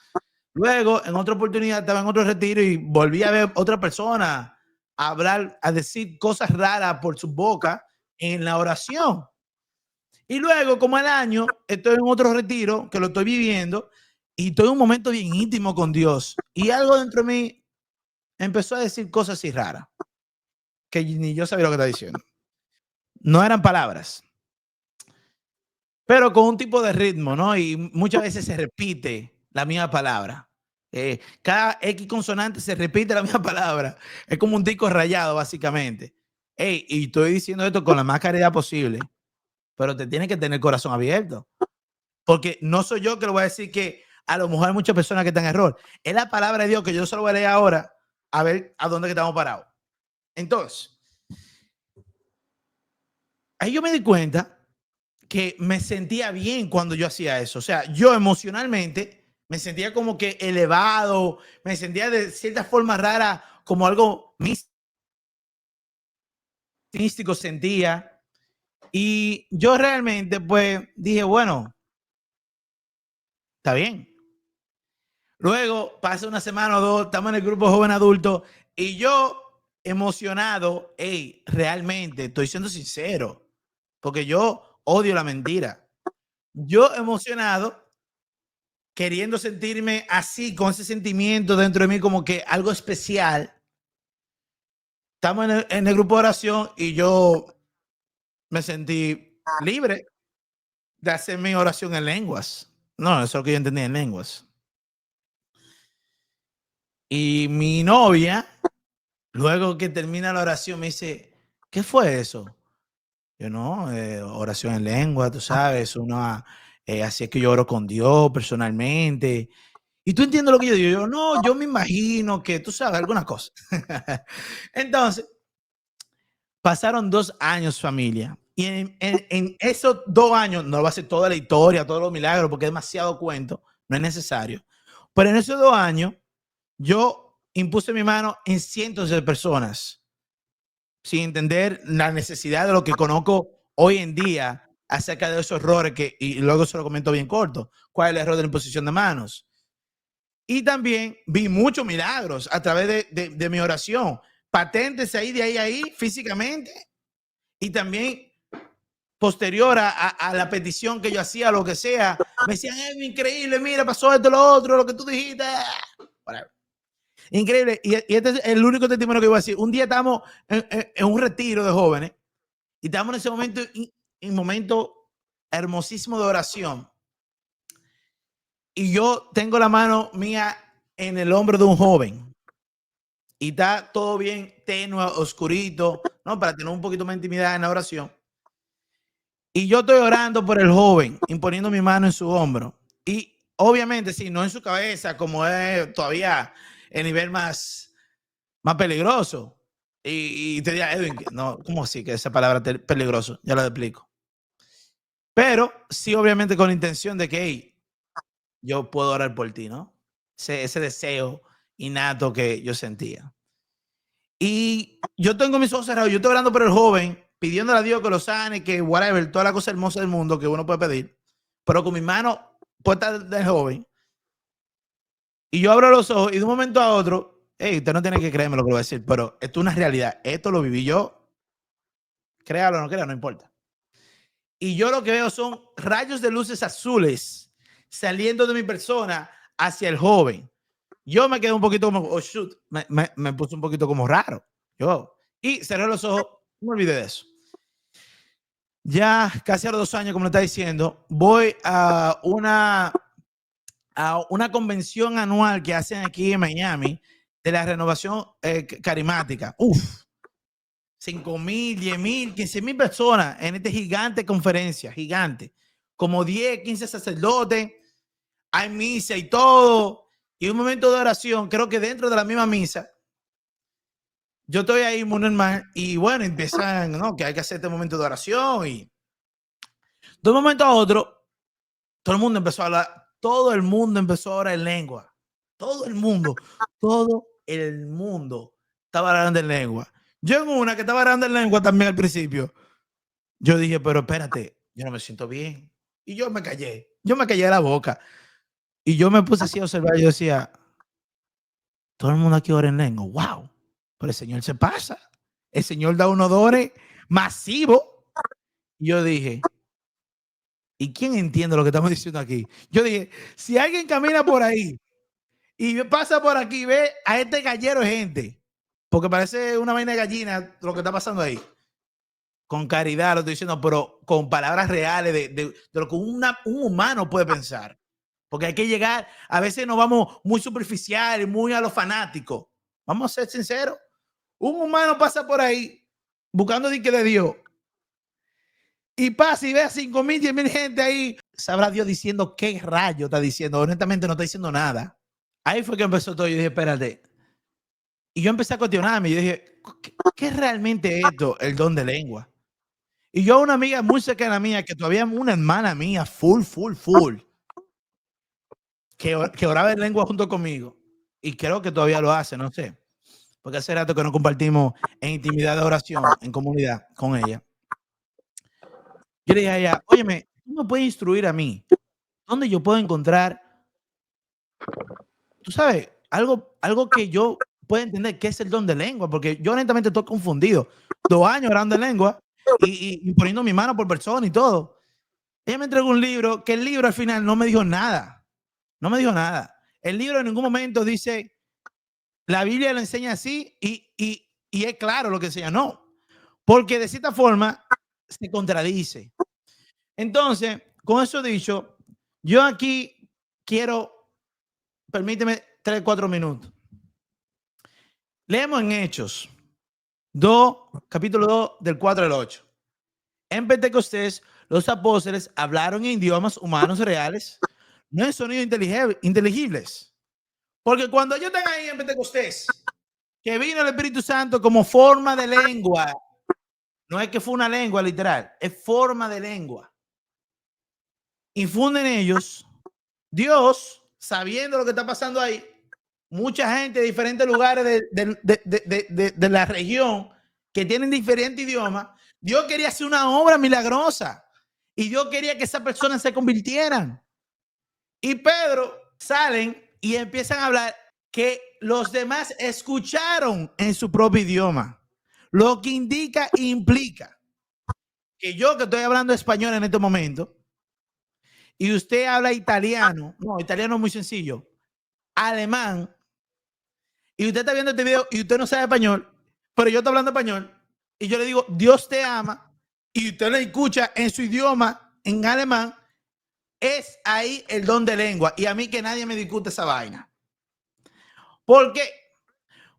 Luego, en otra oportunidad, estaba en otro retiro y volví a ver otra persona a hablar, a decir cosas raras por su boca en la oración. Y luego, como al año, estoy en otro retiro que lo estoy viviendo y estoy en un momento bien íntimo con Dios. Y algo dentro de mí empezó a decir cosas así raras, que ni yo sabía lo que estaba diciendo. No eran palabras, pero con un tipo de ritmo, ¿no? Y muchas veces se repite la misma palabra. Cada X consonante se repite la misma palabra. Es como un disco rayado, básicamente. Hey, y estoy diciendo esto con la más caridad posible, pero te tienes que tener el corazón abierto. Porque no soy yo que lo voy a decir que a lo mejor hay muchas personas que están en error. Es la palabra de Dios que yo solo voy a leer ahora a ver a dónde estamos parados. Entonces, ahí yo me di cuenta que me sentía bien cuando yo hacía eso. O sea, yo emocionalmente me sentía como que elevado, me sentía de cierta forma rara, como algo místico sentía. Y yo realmente pues dije, bueno, está bien. Luego pasa una semana o dos, estamos en el grupo joven adulto y yo emocionado, hey, realmente estoy siendo sincero, porque yo odio la mentira. Yo emocionado queriendo sentirme así, con ese sentimiento dentro de mí, como que algo especial. Estamos en el grupo de oración y yo me sentí libre de hacer mi oración en lenguas. No, eso es lo que yo entendía en lenguas. Y mi novia, luego que termina la oración, me dice, ¿qué fue eso? Yo no, oración en lengua, tú sabes, así es que yo oro con Dios personalmente. Y tú entiendes lo que yo digo. Yo, no, yo me imagino que tú sabes alguna cosa. Entonces, pasaron 2 años, familia. Y en esos 2 años, no va a ser toda la historia, todos los milagros, porque es demasiado cuento, no es necesario. Pero en esos 2 años, yo impuse mi mano en cientos de personas, sin entender la necesidad de lo que conozco hoy en día acerca de esos errores y luego se lo comento bien corto. ¿Cuál es el error de la imposición de manos? Y también vi muchos milagros a través de mi oración, patentes ahí, de ahí, físicamente, y también posterior a la petición que yo hacía, lo que sea, me decían, increíble, mira, pasó esto, lo otro, lo que tú dijiste. Whatever. Increíble. Y este es el único testimonio que iba a decir. Un día estábamos en un retiro de jóvenes y estábamos en ese momento, en momento hermosísimo de oración. Y yo tengo la mano mía en el hombro de un joven. Y está todo bien tenue, oscurito, ¿no? Para tener un poquito más de intimidad en la oración. Y yo estoy orando por el joven, imponiendo mi mano en su hombro. Y obviamente, sí, no en su cabeza, como es todavía el nivel más peligroso. Y te diría, Edwin, no, ¿cómo así que esa palabra peligroso? Ya lo explico. Pero sí, obviamente, con la intención de que, hey, yo puedo orar por ti, ¿no? Ese deseo innato que yo sentía. Y yo tengo mis ojos cerrados, yo estoy orando por el joven, pidiéndole a Dios que lo sane, que whatever, toda la cosa hermosa del mundo que uno puede pedir, pero con mi mano puesta del joven. Y yo abro los ojos y de un momento a otro, hey, usted no tiene que creerme lo que voy a decir, pero esto es una realidad. Esto lo viví yo. Créalo o no créalo, no importa. Y yo lo que veo son rayos de luces azules saliendo de mi persona hacia el joven. Yo me quedé un poquito como, oh shoot, me puse un poquito como raro. Y cerré los ojos, me olvidé de eso. Ya casi a los 2 años, como le está diciendo, voy a una convención anual que hacen aquí en Miami de la renovación carismática. 5,000, 10,000, 15,000 personas en esta gigante conferencia, gigante. Como 10, 15 sacerdotes, hay misa y todo. Y un momento de oración, creo que dentro de la misma misa, yo estoy ahí muy normal y bueno, empiezan, ¿no? Que hay que hacer este momento de oración y de un momento a otro, todo el mundo empezó a hablar, todo el mundo empezó a orar en lengua. Todo el mundo estaba hablando en lengua. Yo en una que estaba hablando en lengua también al principio, yo dije, pero espérate, yo no me siento bien. Y yo me callé la boca. Y yo me puse así a observar, yo decía, todo el mundo aquí ora en lengua, wow, pero el Señor se pasa. El Señor da unos dones masivos. Y yo dije, ¿y quién entiende lo que estamos diciendo aquí? Yo dije, si alguien camina por ahí y pasa por aquí y ve a este gallero de gente, porque parece una vaina de gallina lo que está pasando ahí, con caridad lo estoy diciendo, pero con palabras reales de lo que un humano puede pensar. Porque hay que llegar, a veces nos vamos muy superficial y muy a lo fanático. Vamos a ser sinceros. Un humano pasa por ahí buscando dique de Dios y pasa y ve a 5,000, 10,000 gente ahí. Sabrá Dios diciendo qué rayo está diciendo. Honestamente no está diciendo nada. Ahí fue que empezó todo. Yo dije, espérate. Y yo empecé a cuestionarme. Yo dije, ¿qué es realmente esto? El don de lengua. Y yo a una amiga muy cercana mía, que todavía es una hermana mía, full, que oraba en lengua junto conmigo. Y creo que todavía lo hace, no sé. Porque hace rato que no compartimos en intimidad de oración, en comunidad con ella. Yo le dije a ella, óyeme, tú me puedes instruir a mí. ¿Dónde yo puedo encontrar, tú sabes, algo que yo pueda entender qué es el don de lengua? Porque yo honestamente estoy confundido. 2 años orando en lengua y poniendo mi mano por persona y todo. Ella me entregó un libro, que el libro al final no me dijo nada. No me dijo nada. El libro en ningún momento dice, la Biblia lo enseña así y es claro lo que enseña. No, porque de cierta forma se contradice. Entonces, con eso dicho, yo aquí quiero, permíteme 3, 4 minutos. Leemos en Hechos 2, capítulo 2, del 4 al 8. En Pentecostés, los apóstoles hablaron en idiomas humanos reales, no en sonidos inteligibles. Porque cuando ellos están ahí en Pentecostés, que vino el Espíritu Santo como forma de lengua, no es que fue una lengua literal, es forma de lengua. Infunde en ellos, Dios sabiendo lo que está pasando ahí, mucha gente de diferentes lugares de la región que tienen diferentes idiomas, Dios quería hacer una obra milagrosa y Dios quería que esas personas se convirtieran. Y Pedro salen y empiezan a hablar que los demás escucharon en su propio idioma, lo que indica e implica que yo que estoy hablando español en este momento y usted habla italiano, no, italiano es muy sencillo, alemán, y usted está viendo este video y usted no sabe español, pero yo estoy hablando español y yo le digo, Dios te ama, y usted le escucha en su idioma, en alemán, es ahí el don de lengua. Y a mí que nadie me discute esa vaina. ¿Por qué?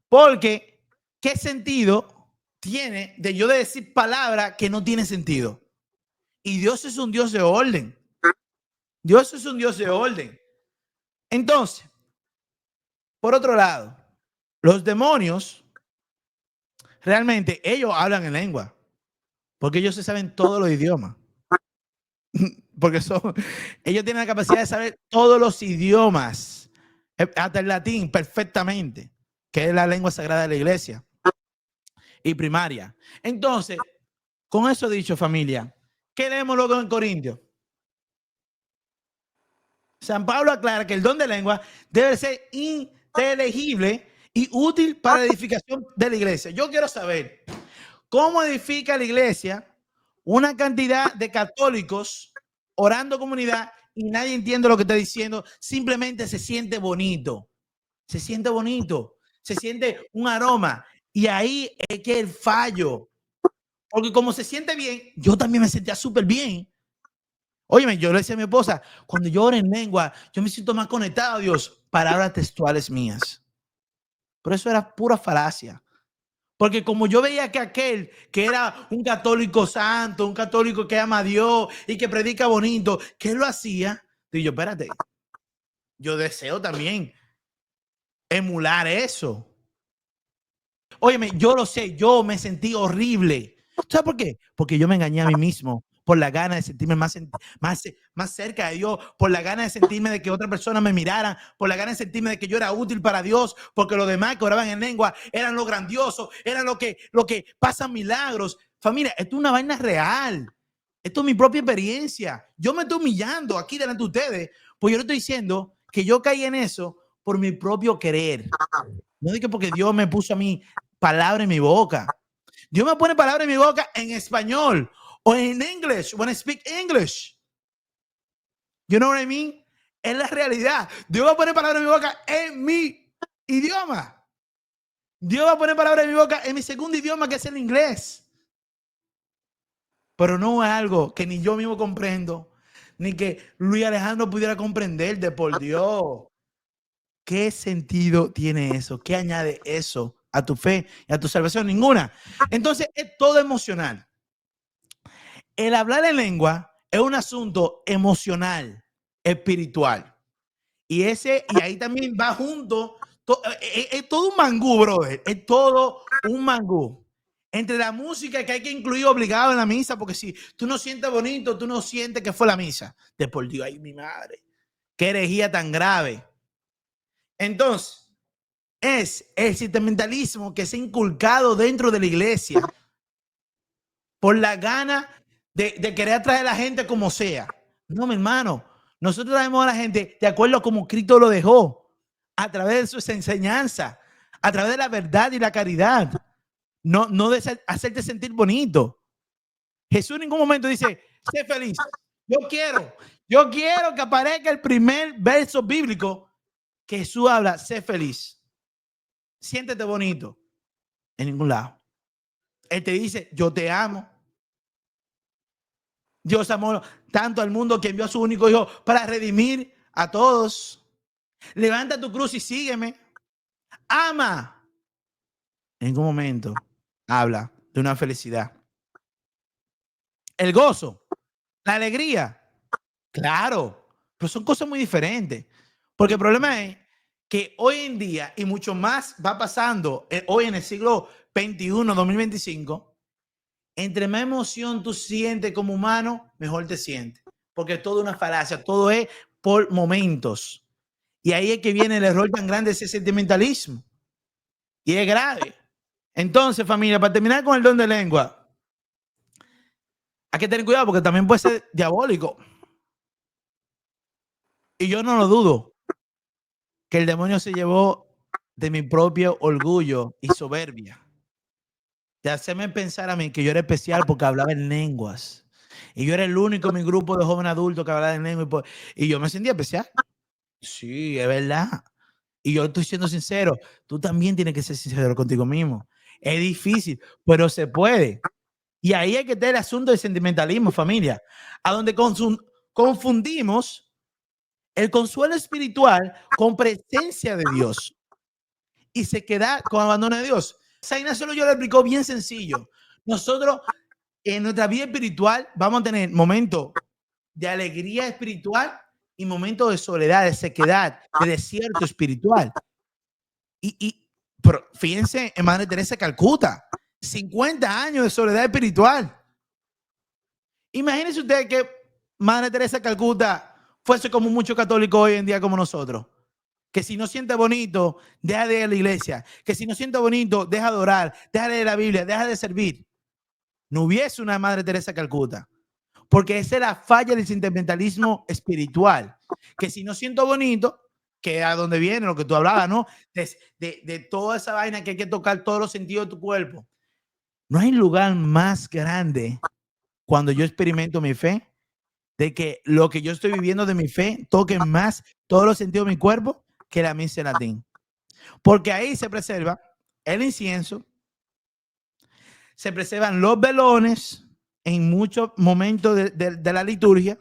Porque ¿qué sentido tiene de yo de decir palabras que no tienen sentido? Y Dios es un Dios de orden. Dios es un Dios de orden. Entonces, por otro lado, los demonios realmente ellos hablan en lengua, porque ellos se saben todos los idiomas. Porque ellos tienen la capacidad de saber todos los idiomas, hasta el latín perfectamente, que es la lengua sagrada de la iglesia y primaria. Entonces, con eso dicho, familia, ¿qué leemos luego en Corintios? San Pablo aclara que el don de lengua debe ser inteligible y útil para la edificación de la iglesia. Yo quiero saber cómo edifica la iglesia una cantidad de católicos orando comunidad y nadie entiende lo que está diciendo, simplemente se siente bonito, se siente bonito, se siente un aroma, y ahí es que el fallo, porque como se siente bien, yo también me sentía súper bien. Óyeme, yo le decía a mi esposa, cuando yo oro en lengua, yo me siento más conectado a Dios, palabras textuales mías, pero eso era pura falacia. Porque como yo veía que aquel que era un católico santo, un católico que ama a Dios y que predica bonito, que él lo hacía, digo yo, espérate, yo deseo también emular eso. Óyeme, yo lo sé, yo me sentí horrible. ¿Sabes por qué? Porque yo me engañé a mí mismo por la gana de sentirme más cerca de Dios, por la gana de sentirme de que otra persona me mirara, por la gana de sentirme de que yo era útil para Dios, porque los demás que oraban en lengua eran lo grandioso, eran lo que pasan milagros. Familia, esto es una vaina real. Esto es mi propia experiencia. Yo me estoy humillando aquí delante de ustedes, pues yo le estoy diciendo que yo caí en eso por mi propio querer. No digo porque Dios me puso a mí palabra en mi boca. Dios me pone palabra en mi boca en español o en English, when I speak English. You know what I mean? Es la realidad. Dios va a poner palabra en mi boca en mi idioma. Dios va a poner palabra en mi boca en mi segundo idioma, que es el inglés. Pero no es algo que ni yo mismo comprendo, ni que Luis Alejandro pudiera comprender, de por Dios. ¿Qué sentido tiene eso? ¿Qué añade eso a tu fe y a tu salvación? Ninguna. Entonces es todo emocional. El hablar en lengua es un asunto emocional, espiritual. Y ahí también va junto, es todo un mangú, brother. Es todo un mangú. Entre la música que hay que incluir obligado en la misa, porque si tú no sientes bonito, tú no sientes que fue la misa. De por Dios, ay, mi madre. Qué herejía tan grave. Entonces, es el sentimentalismo que se ha inculcado dentro de la iglesia por la gana de querer atraer a la gente como sea. No, mi hermano, nosotros traemos a la gente de acuerdo a como Cristo lo dejó, a través de su enseñanza, a través de la verdad y la caridad, no de hacerte sentir bonito. Jesús en ningún momento dice, sé feliz. Yo quiero que aparezca el primer verso bíblico que Jesús habla, sé feliz. Siéntete bonito. En ningún lado. Él te dice, yo te amo. Dios amó tanto al mundo que envió a su único hijo para redimir a todos. Levanta tu cruz y sígueme. Ama. En ningún momento habla de una felicidad. El gozo, la alegría. Claro, pero son cosas muy diferentes. Porque el problema es que hoy en día, y mucho más va pasando hoy en el siglo XXI, 2025, entre más emoción tú sientes como humano, mejor te sientes. Porque es toda una falacia, todo es por momentos. Y ahí es que viene el error tan grande de ese sentimentalismo. Y es grave. Entonces, familia, para terminar con el don de lengua, hay que tener cuidado porque también puede ser diabólico. Y yo no lo dudo, que el demonio se llevó de mi propio orgullo y soberbia, de hacerme pensar a mí que yo era especial porque hablaba en lenguas. Y yo era el único en mi grupo de jóvenes adultos que hablaba en lenguas. Y yo me sentía especial. Sí, es verdad. Y yo estoy siendo sincero. Tú también tienes que ser sincero contigo mismo. Es difícil, pero se puede. Y ahí hay que tener el asunto del sentimentalismo, familia, a donde confundimos el consuelo espiritual con presencia de Dios y se queda con abandono de Dios. San Ignacio yo lo explicó bien sencillo. Nosotros en nuestra vida espiritual vamos a tener momentos de alegría espiritual y momentos de soledad, de sequedad, de desierto espiritual. Pero fíjense en Madre Teresa de Calcuta, 50 años de soledad espiritual. Imagínense ustedes que Madre Teresa de Calcuta fuese como muchos católicos hoy en día como nosotros. Que si no siente bonito, deja de ir a la iglesia. Que si no siente bonito, deja de orar, deja de leer la Biblia, deja de servir. No hubiese una Madre Teresa de Calcuta. Porque esa es la falla del sentimentalismo espiritual. Que si no siento bonito, que a donde viene lo que tú hablabas, ¿no? De toda esa vaina que hay que tocar todos los sentidos de tu cuerpo. No hay lugar más grande cuando yo experimento mi fe, de que lo que yo estoy viviendo de mi fe toque más todos los sentidos de mi cuerpo que la misa en latín. Porque ahí se preserva el incienso, se preservan los velones en muchos momentos de la liturgia,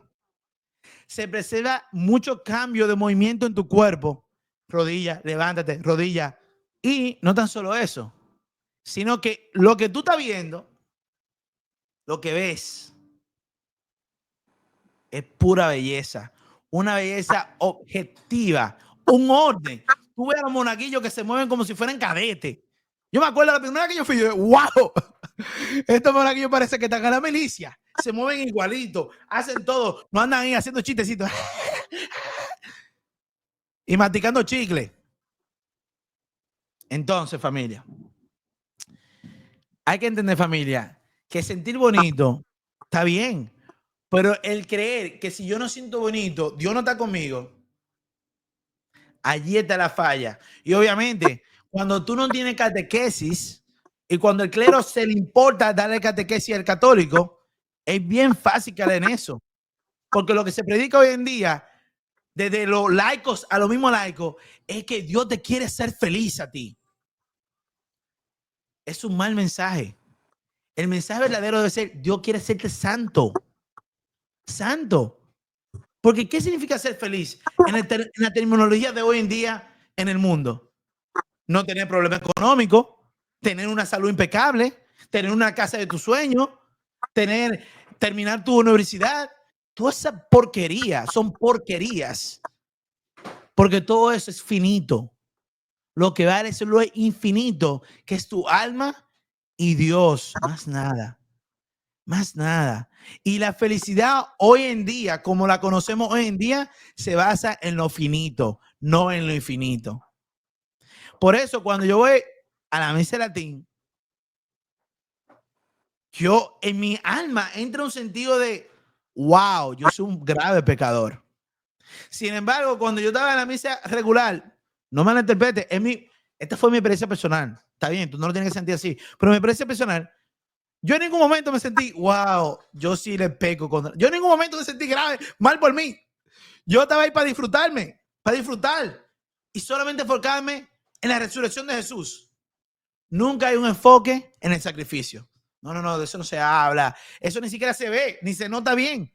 se preserva mucho cambio de movimiento en tu cuerpo, rodilla, levántate, rodilla, y no tan solo eso, sino que lo que tú estás viendo, lo que ves, es pura belleza, una belleza objetiva, un orden. Tú ves a los monaguillos que se mueven como si fueran cadetes. Yo me acuerdo la primera que yo fui, yo, wow, estos monaguillos parece que están en la milicia, se mueven igualito, hacen todo, no andan ahí haciendo chistecitos y masticando chicle. Entonces, familia, hay que entender, familia, que sentir bonito está bien, pero el creer que si yo no siento bonito, Dios no está conmigo, allí está la falla. Y obviamente, cuando tú no tienes catequesis y cuando el clero se le importa darle catequesis al católico, es bien fácil caer en eso. Porque lo que se predica hoy en día, desde los laicos a los mismos laicos, es que Dios te quiere ser feliz a ti. Es un mal mensaje. El mensaje verdadero debe ser: Dios quiere hacerte santo. Santo. Porque ¿qué significa ser feliz en la terminología de hoy en día en el mundo? No tener problemas económicos, tener una salud impecable, tener una casa de tus sueños, terminar tu universidad. Toda esa porquería son porquerías. Porque todo eso es finito. Lo que vale es lo infinito, que es tu alma y Dios, más nada. Más nada. Y la felicidad hoy en día, como la conocemos hoy en día, se basa en lo finito, no en lo infinito. Por eso, cuando yo voy a la misa latín, yo en mi alma entra un sentido de wow, yo soy un grave pecador. Sin embargo, cuando yo estaba en la misa regular, no me la interprete, esta fue mi experiencia personal. Está bien, tú no lo tienes que sentir así, pero mi experiencia personal, yo en ningún momento me sentí, wow, yo sí le peco contra. Yo en ningún momento me sentí grave, mal por mí. Yo estaba ahí para disfrutarme, para disfrutar y solamente enfocarme en la resurrección de Jesús. Nunca hay un enfoque en el sacrificio. No, no, no, de eso no se habla. Eso ni siquiera se ve, ni se nota bien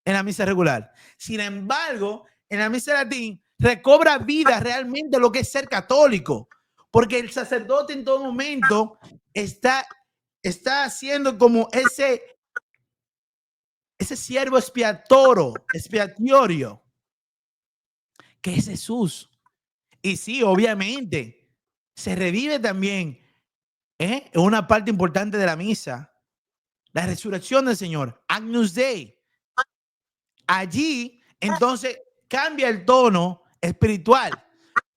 en la misa regular. Sin embargo, en la misa latín recobra vida realmente lo que es ser católico, porque el sacerdote en todo momento está haciendo como ese siervo expiatorio, que es Jesús. Y sí, obviamente, se revive también una parte importante de la misa, la resurrección del Señor, Agnus Dei. Allí, entonces, cambia el tono espiritual,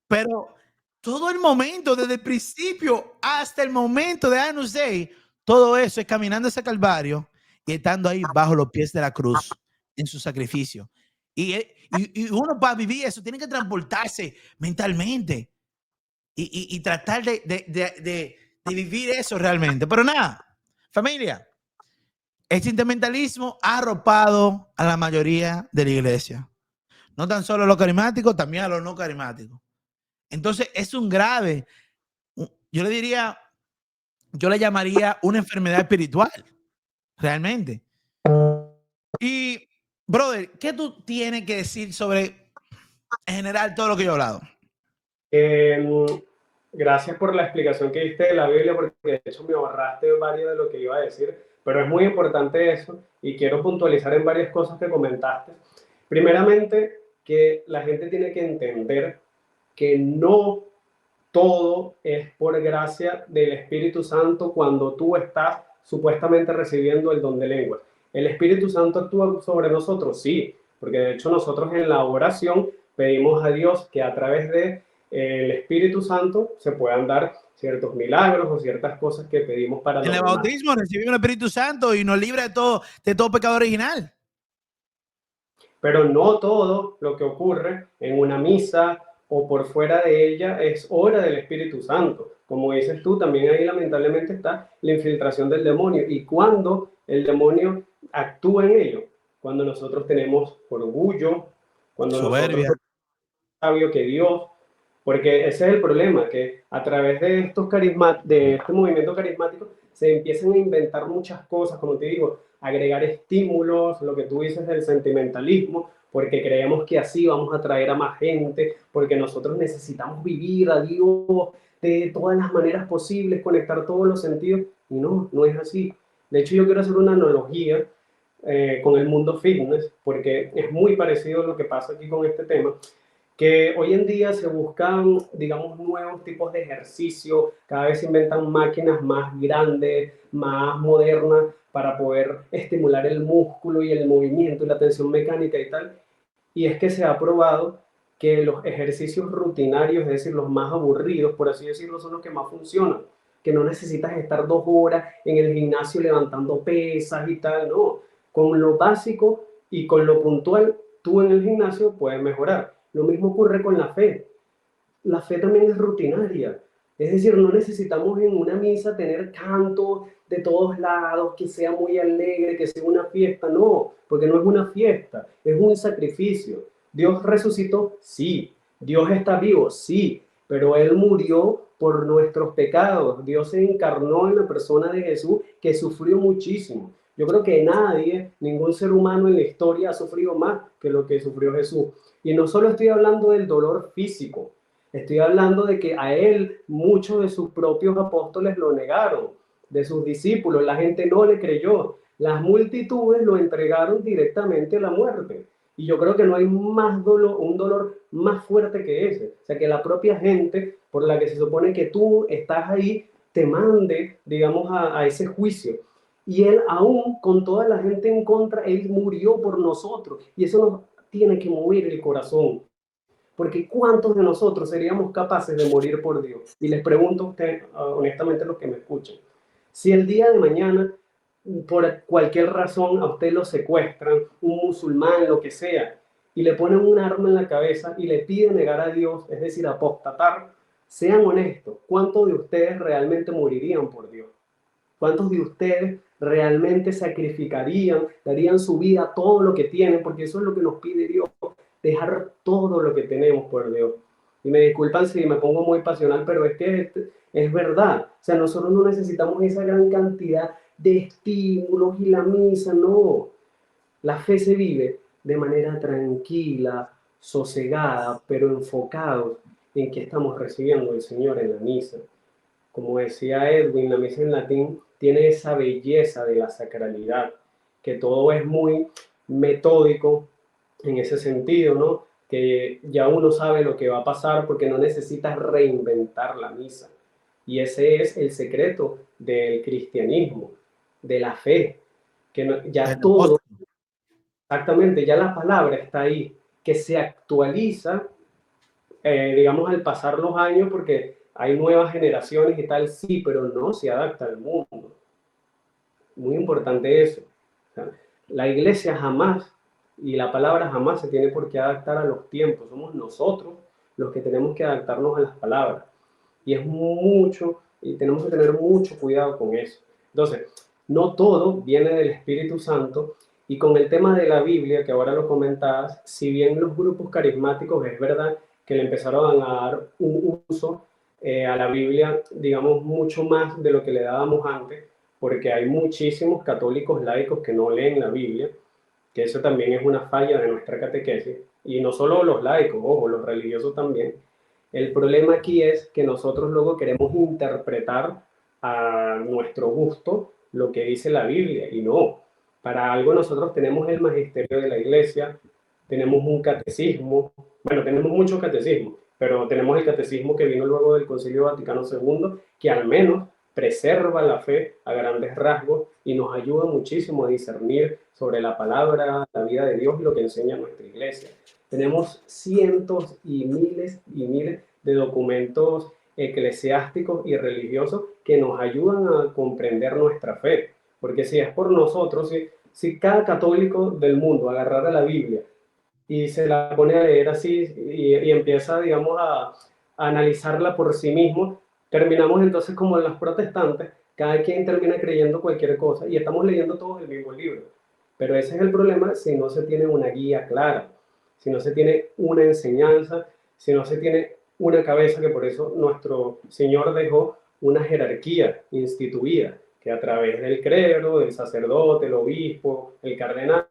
pero todo el momento, desde el principio hasta el momento de Agnus Dei, todo eso es caminando ese calvario y estando ahí bajo los pies de la cruz en su sacrificio. Y uno para vivir eso tiene que transportarse mentalmente y tratar de vivir eso realmente. Pero nada, familia, el sentimentalismo ha arropado a la mayoría de la iglesia. No tan solo a los carismáticos, también a los no carismáticos. Entonces es un grave, yo le diría, yo le llamaría una enfermedad espiritual, realmente. Y, brother, ¿qué tú tienes que decir sobre, en general, todo lo que yo he hablado? Gracias por la explicación que diste de la Biblia, porque de hecho me ahorraste varios de lo que iba a decir, pero es muy importante eso y quiero puntualizar en varias cosas que comentaste. Primeramente, que la gente tiene que entender que no todo es por gracia del Espíritu Santo cuando tú estás supuestamente recibiendo el don de lenguas. ¿El Espíritu Santo actúa sobre nosotros? Sí, porque de hecho nosotros en la oración pedimos a Dios que a través de el Espíritu Santo se puedan dar ciertos milagros o ciertas cosas que pedimos para En los el demás. bautismo recibimos el Espíritu Santo y nos libra de todo pecado original. Pero no todo lo que ocurre en una misa o por fuera de ella es obra del Espíritu Santo. Como dices tú, también ahí lamentablemente está la infiltración del demonio. Y cuando el demonio actúa en ello, cuando nosotros tenemos orgullo, cuando nosotros Soberbia. somos sabios que Dios, porque ese es el problema, que a través de de este movimiento carismático se empiezan a inventar muchas cosas, como te digo, agregar estímulos, lo que tú dices del sentimentalismo, porque creemos que así vamos a atraer a más gente, porque nosotros necesitamos vivir a Dios de todas las maneras posibles, conectar todos los sentidos, y no, no es así. De hecho, yo quiero hacer una analogía con el mundo fitness, porque es muy parecido a lo que pasa aquí con este tema, que hoy en día se buscan, digamos, nuevos tipos de ejercicio, cada vez se inventan máquinas más grandes, más modernas, para poder estimular el músculo y el movimiento y la tensión mecánica y tal. Y es que se ha probado que los ejercicios rutinarios, es decir, los más aburridos, por así decirlo, son los que más funcionan. Que no necesitas estar 2 horas en el gimnasio levantando pesas y tal, no. Con lo básico y con lo puntual, tú en el gimnasio puedes mejorar. Lo mismo ocurre con la fe. La fe también es rutinaria. Es decir, no necesitamos en una misa tener cantos de todos lados, que sea muy alegre, que sea una fiesta. No, porque no es una fiesta, es un sacrificio. Dios resucitó, sí. Dios está vivo, sí. Pero Él murió por nuestros pecados. Dios se encarnó en la persona de Jesús, que sufrió muchísimo. Yo creo que nadie, ningún ser humano en la historia ha sufrido más que lo que sufrió Jesús. Y no solo estoy hablando del dolor físico, estoy hablando de que a él muchos de sus propios apóstoles lo negaron, de sus discípulos, la gente no le creyó, las multitudes lo entregaron directamente a la muerte. Y yo creo que no hay más dolor, un dolor más fuerte que ese. O sea, que la propia gente por la que se supone que tú estás ahí te mande, digamos, a ese juicio. Y él aún con toda la gente en contra, él murió por nosotros. Y eso nos tiene que mover el corazón. Porque ¿cuántos de nosotros seríamos capaces de morir por Dios? Y les pregunto a ustedes, honestamente, los que me escuchan, si el día de mañana, por cualquier razón, a usted lo secuestran, un musulmán, lo que sea, y le ponen un arma en la cabeza y le piden negar a Dios, es decir, apostatar, sean honestos, ¿cuántos de ustedes realmente morirían por Dios? ¿Cuántos de ustedes realmente sacrificarían, darían su vida, todo lo que tienen? Porque eso es lo que nos pide Dios, dejar todo lo que tenemos por Dios. Y me disculpan si me pongo muy pasional, pero es que es verdad. O sea, nosotros no necesitamos esa gran cantidad de estímulos y la misa, no. La fe se vive de manera tranquila, sosegada, pero enfocados en que estamos recibiendo al Señor en la misa. Como decía Edwin, la misa en latín tiene esa belleza de la sacralidad, que todo es muy metódico en ese sentido, ¿no? Que ya uno sabe lo que va a pasar porque no necesitas reinventar la misa. Y ese es el secreto del cristianismo, de la fe, que no, ya todo, exactamente, ya la palabra está ahí, que se actualiza digamos, al pasar los años, porque hay nuevas generaciones y tal, sí, pero no se adapta al mundo. Muy importante eso. O sea, la iglesia jamás, y la palabra jamás se tiene por qué adaptar a los tiempos. Somos nosotros los que tenemos que adaptarnos a las palabras. Y es mucho, y tenemos que tener mucho cuidado con eso. Entonces, no todo viene del Espíritu Santo. Y con el tema de la Biblia, que ahora lo comentabas, si bien los grupos carismáticos es verdad que le empezaron a dar un uso a la Biblia, digamos, mucho más de lo que le dábamos antes, porque hay muchísimos católicos laicos que no leen la Biblia, que eso también es una falla de nuestra catequesis, y no solo los laicos, ojo, los religiosos también. El problema aquí es que nosotros luego queremos interpretar a nuestro gusto lo que dice la Biblia, y no. Para algo nosotros tenemos el magisterio de la iglesia, tenemos un catecismo, bueno, tenemos muchos catecismos, pero tenemos el catecismo que vino luego del Concilio Vaticano II, que al menos preserva la fe a grandes rasgos y nos ayuda muchísimo a discernir sobre la palabra, la vida de Dios y lo que enseña nuestra iglesia. Tenemos cientos y miles de documentos eclesiásticos y religiosos que nos ayudan a comprender nuestra fe. Porque si es por nosotros, si cada católico del mundo agarrara la Biblia y se la pone a leer así y empieza, digamos, a analizarla por sí mismo, terminamos entonces como los protestantes, cada quien termina creyendo cualquier cosa y estamos leyendo todos el mismo libro. Pero ese es el problema si no se tiene una guía clara, si no se tiene una enseñanza, si no se tiene una cabeza, que por eso nuestro Señor dejó una jerarquía instituida, que a través del clero, del sacerdote, el obispo, el cardenal,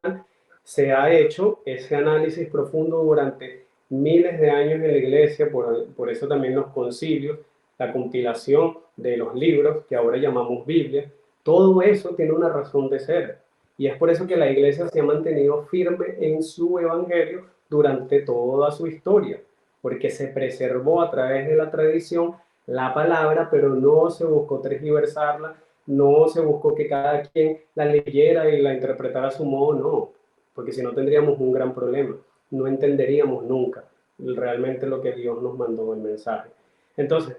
se ha hecho ese análisis profundo durante miles de años en la iglesia, por eso también los concilios, la compilación de los libros que ahora llamamos Biblia, todo eso tiene una razón de ser. Y es por eso que la iglesia se ha mantenido firme en su evangelio durante toda su historia, porque se preservó a través de la tradición la palabra, pero no se buscó tergiversarla, no se buscó que cada quien la leyera y la interpretara a su modo, no, porque si no tendríamos un gran problema, no entenderíamos nunca realmente lo que Dios nos mandó el mensaje. Entonces,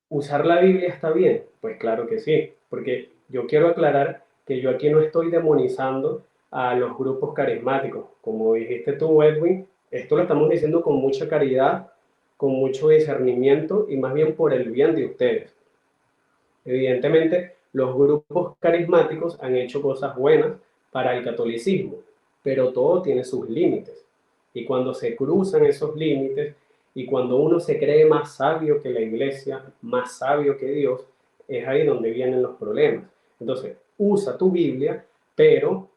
¿usar la Biblia está bien? Pues claro que sí, porque yo quiero aclarar que yo aquí no estoy demonizando a los grupos carismáticos. Como dijiste tú, Edwin, esto lo estamos diciendo con mucha caridad, con mucho discernimiento y más bien por el bien de ustedes. Evidentemente, los grupos carismáticos han hecho cosas buenas para el catolicismo, pero todo tiene sus límites. Y cuando se cruzan esos límites y cuando uno se cree más sabio que la iglesia, más sabio que Dios, es ahí donde vienen los problemas. Entonces, usa tu Biblia, pero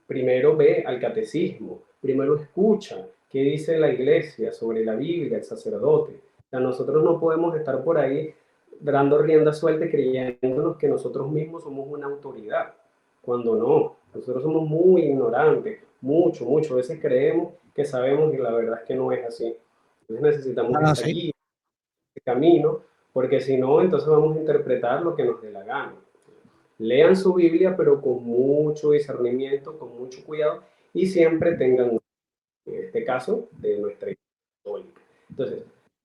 primero ve al catecismo, primero escucha qué dice la iglesia sobre la Biblia, el sacerdote. O sea, nosotros no podemos estar por ahí dando rienda suelta creyéndonos que nosotros mismos somos una autoridad, cuando no, nosotros somos muy ignorantes, mucho, a veces creemos que sabemos y la verdad es que no es así. Entonces necesitamos Ah, esta sí. guía, este camino, porque si no, entonces vamos a interpretar lo que nos dé la gana. Lean su Biblia, pero con mucho discernimiento, con mucho cuidado, y siempre tengan, en este caso, de nuestra Iglesia Católica. Entonces,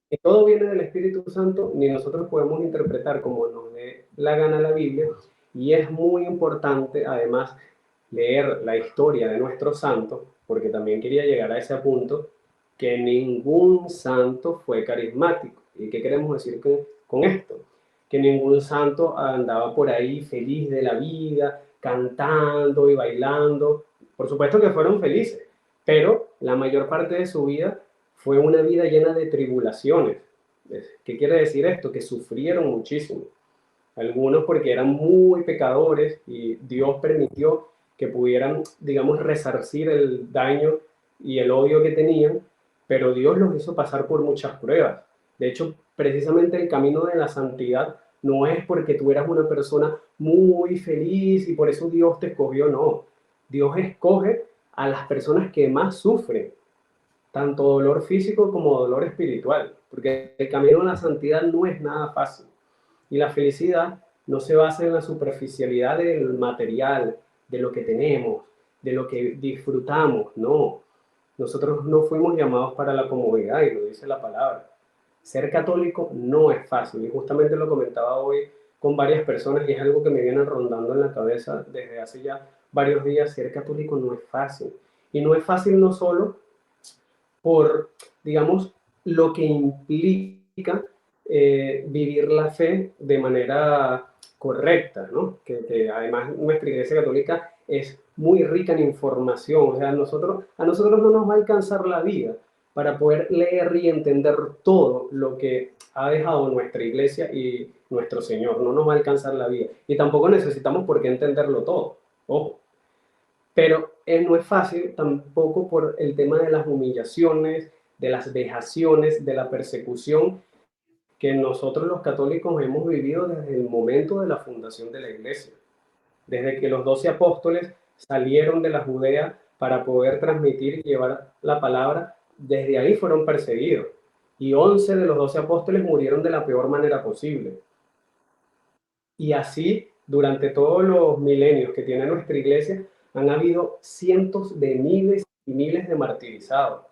que todo viene del Espíritu Santo, ni nosotros podemos interpretar como nos dé la gana la Biblia, y es muy importante, además, leer la historia de nuestros santos, porque también quería llegar a ese punto, que ningún santo fue carismático. ¿Y qué queremos decir con esto? Que ningún santo andaba por ahí feliz de la vida, cantando y bailando. Por supuesto que fueron felices, pero la mayor parte de su vida fue una vida llena de tribulaciones. ¿Qué quiere decir esto? Que sufrieron muchísimo. Algunos porque eran muy pecadores y Dios permitió que pudieran, digamos, resarcir el daño y el odio que tenían, pero Dios los hizo pasar por muchas pruebas. De hecho, precisamente el camino de la santidad no es porque tú eras una persona muy feliz y por eso Dios te escogió, no. Dios escoge a las personas que más sufren, tanto dolor físico como dolor espiritual, porque el camino de la santidad no es nada fácil. Y la felicidad no se basa en la superficialidad del material, de lo que tenemos, de lo que disfrutamos, no. Nosotros no fuimos llamados para la comodidad, y lo dice la palabra. ser católico no es fácil, y justamente lo comentaba hoy con varias personas y es algo que me viene rondando en la cabeza desde hace ya varios días. Ser católico no es fácil, y no es fácil no solo por, digamos, lo que implica vivir la fe de manera correcta, ¿no? Que además nuestra Iglesia Católica es muy rica en información, o sea, a nosotros no nos va a alcanzar la vida para poder leer y entender todo lo que ha dejado nuestra Iglesia y nuestro Señor, no nos va a alcanzar la vida, y tampoco necesitamos por qué entenderlo todo, ojo, pero no es fácil tampoco por el tema de las humillaciones, de las vejaciones, de la persecución que nosotros los católicos hemos vivido desde el momento de la fundación de la iglesia. Desde que los 12 apóstoles salieron de la Judea para poder transmitir y llevar la palabra, desde ahí fueron perseguidos. Y 11 de los 12 apóstoles murieron de la peor manera posible. Y así, durante todos los milenios que tiene nuestra iglesia, han habido cientos de miles y miles de martirizados.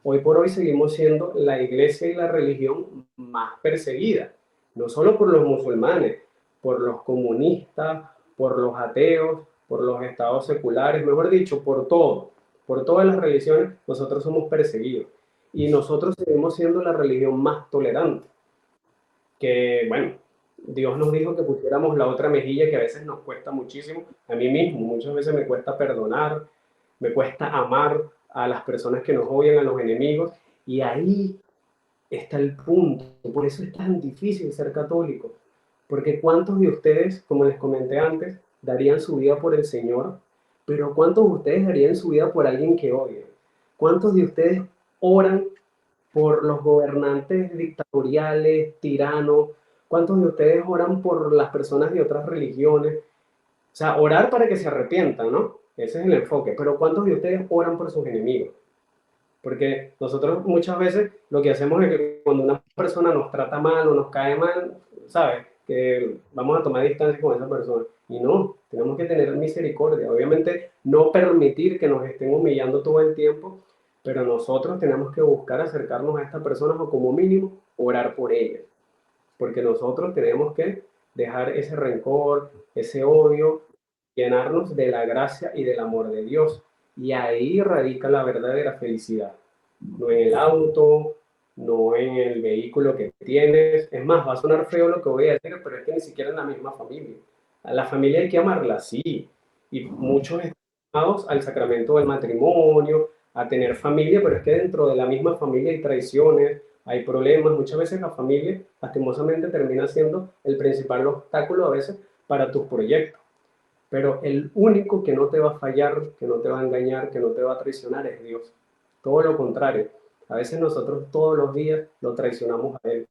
Hoy por hoy seguimos siendo la iglesia y la religión más perseguida, no solo por los musulmanes, por los comunistas, por los ateos, por los estados seculares, mejor dicho, por todas las religiones, nosotros somos perseguidos. Y nosotros seguimos siendo la religión más tolerante, que bueno, Dios nos dijo que pusiéramos la otra mejilla, que a veces nos cuesta muchísimo, a mí mismo, muchas veces me cuesta perdonar, me cuesta amar a las personas que nos odian, a los enemigos, y ahí está el punto. Por eso es tan difícil ser católico, porque ¿cuántos de ustedes, como les comenté antes, darían su vida por el Señor? Pero ¿cuántos de ustedes darían su vida por alguien que odian? ¿Cuántos de ustedes oran por los gobernantes dictatoriales, tiranos? ¿Cuántos de ustedes oran por las personas de otras religiones? O sea, orar para que se arrepientan, ¿no? Ese es el enfoque. Pero ¿cuántos de ustedes oran por sus enemigos? Porque nosotros muchas veces lo que hacemos es que cuando una persona nos trata mal o nos cae mal, ¿sabes? Que vamos a tomar distancia con esa persona. Y no, tenemos que tener misericordia. Obviamente no permitir que nos estén humillando todo el tiempo, pero nosotros tenemos que buscar acercarnos a estas personas o como mínimo orar por ellas. Porque nosotros tenemos que dejar ese rencor, ese odio, llenarnos de la gracia y del amor de Dios. Y ahí radica la verdadera felicidad. No en el auto, no en el vehículo que tienes. Es más, va a sonar feo lo que voy a decir, pero es que ni siquiera en la misma familia. A la familia hay que amarla, sí. Y muchos están llamados al sacramento del matrimonio, a tener familia, pero es que dentro de la misma familia hay traiciones, hay problemas. Muchas veces la familia, lastimosamente, termina siendo el principal obstáculo a veces para tus proyectos. Pero el único que no te va a fallar, que no te va a engañar, que no te va a traicionar es Dios. Todo lo contrario. A veces nosotros todos los días lo traicionamos a Él,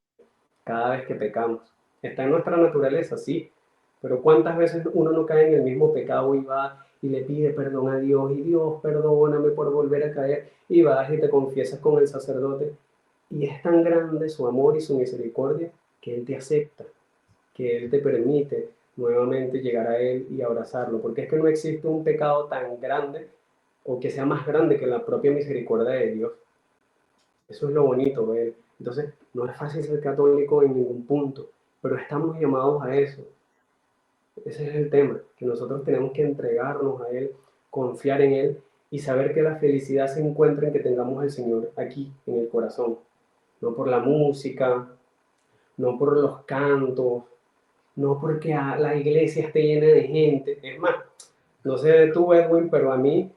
cada vez que pecamos. Está en nuestra naturaleza, sí. Pero ¿cuántas veces uno no cae en el mismo pecado y va y le pide perdón a Dios? Y Dios, perdóname por volver a caer. Y vas y te confiesas con el sacerdote. Y es tan grande su amor y su misericordia que Él te acepta, que Él te permite nuevamente llegar a Él y abrazarlo, porque es que no existe un pecado tan grande o que sea más grande que la propia misericordia de Dios. Eso es lo bonito, ¿ver? Entonces, no es fácil ser católico en ningún punto, pero estamos llamados a eso. Ese es el tema, que nosotros tenemos que entregarnos a Él, confiar en Él y saber que la felicidad se encuentra en que tengamos al Señor aquí, en el corazón, no por la música, no por los cantos, no porque la iglesia esté llena de gente. Es más, no sé de tú, Edwin, pero a mí,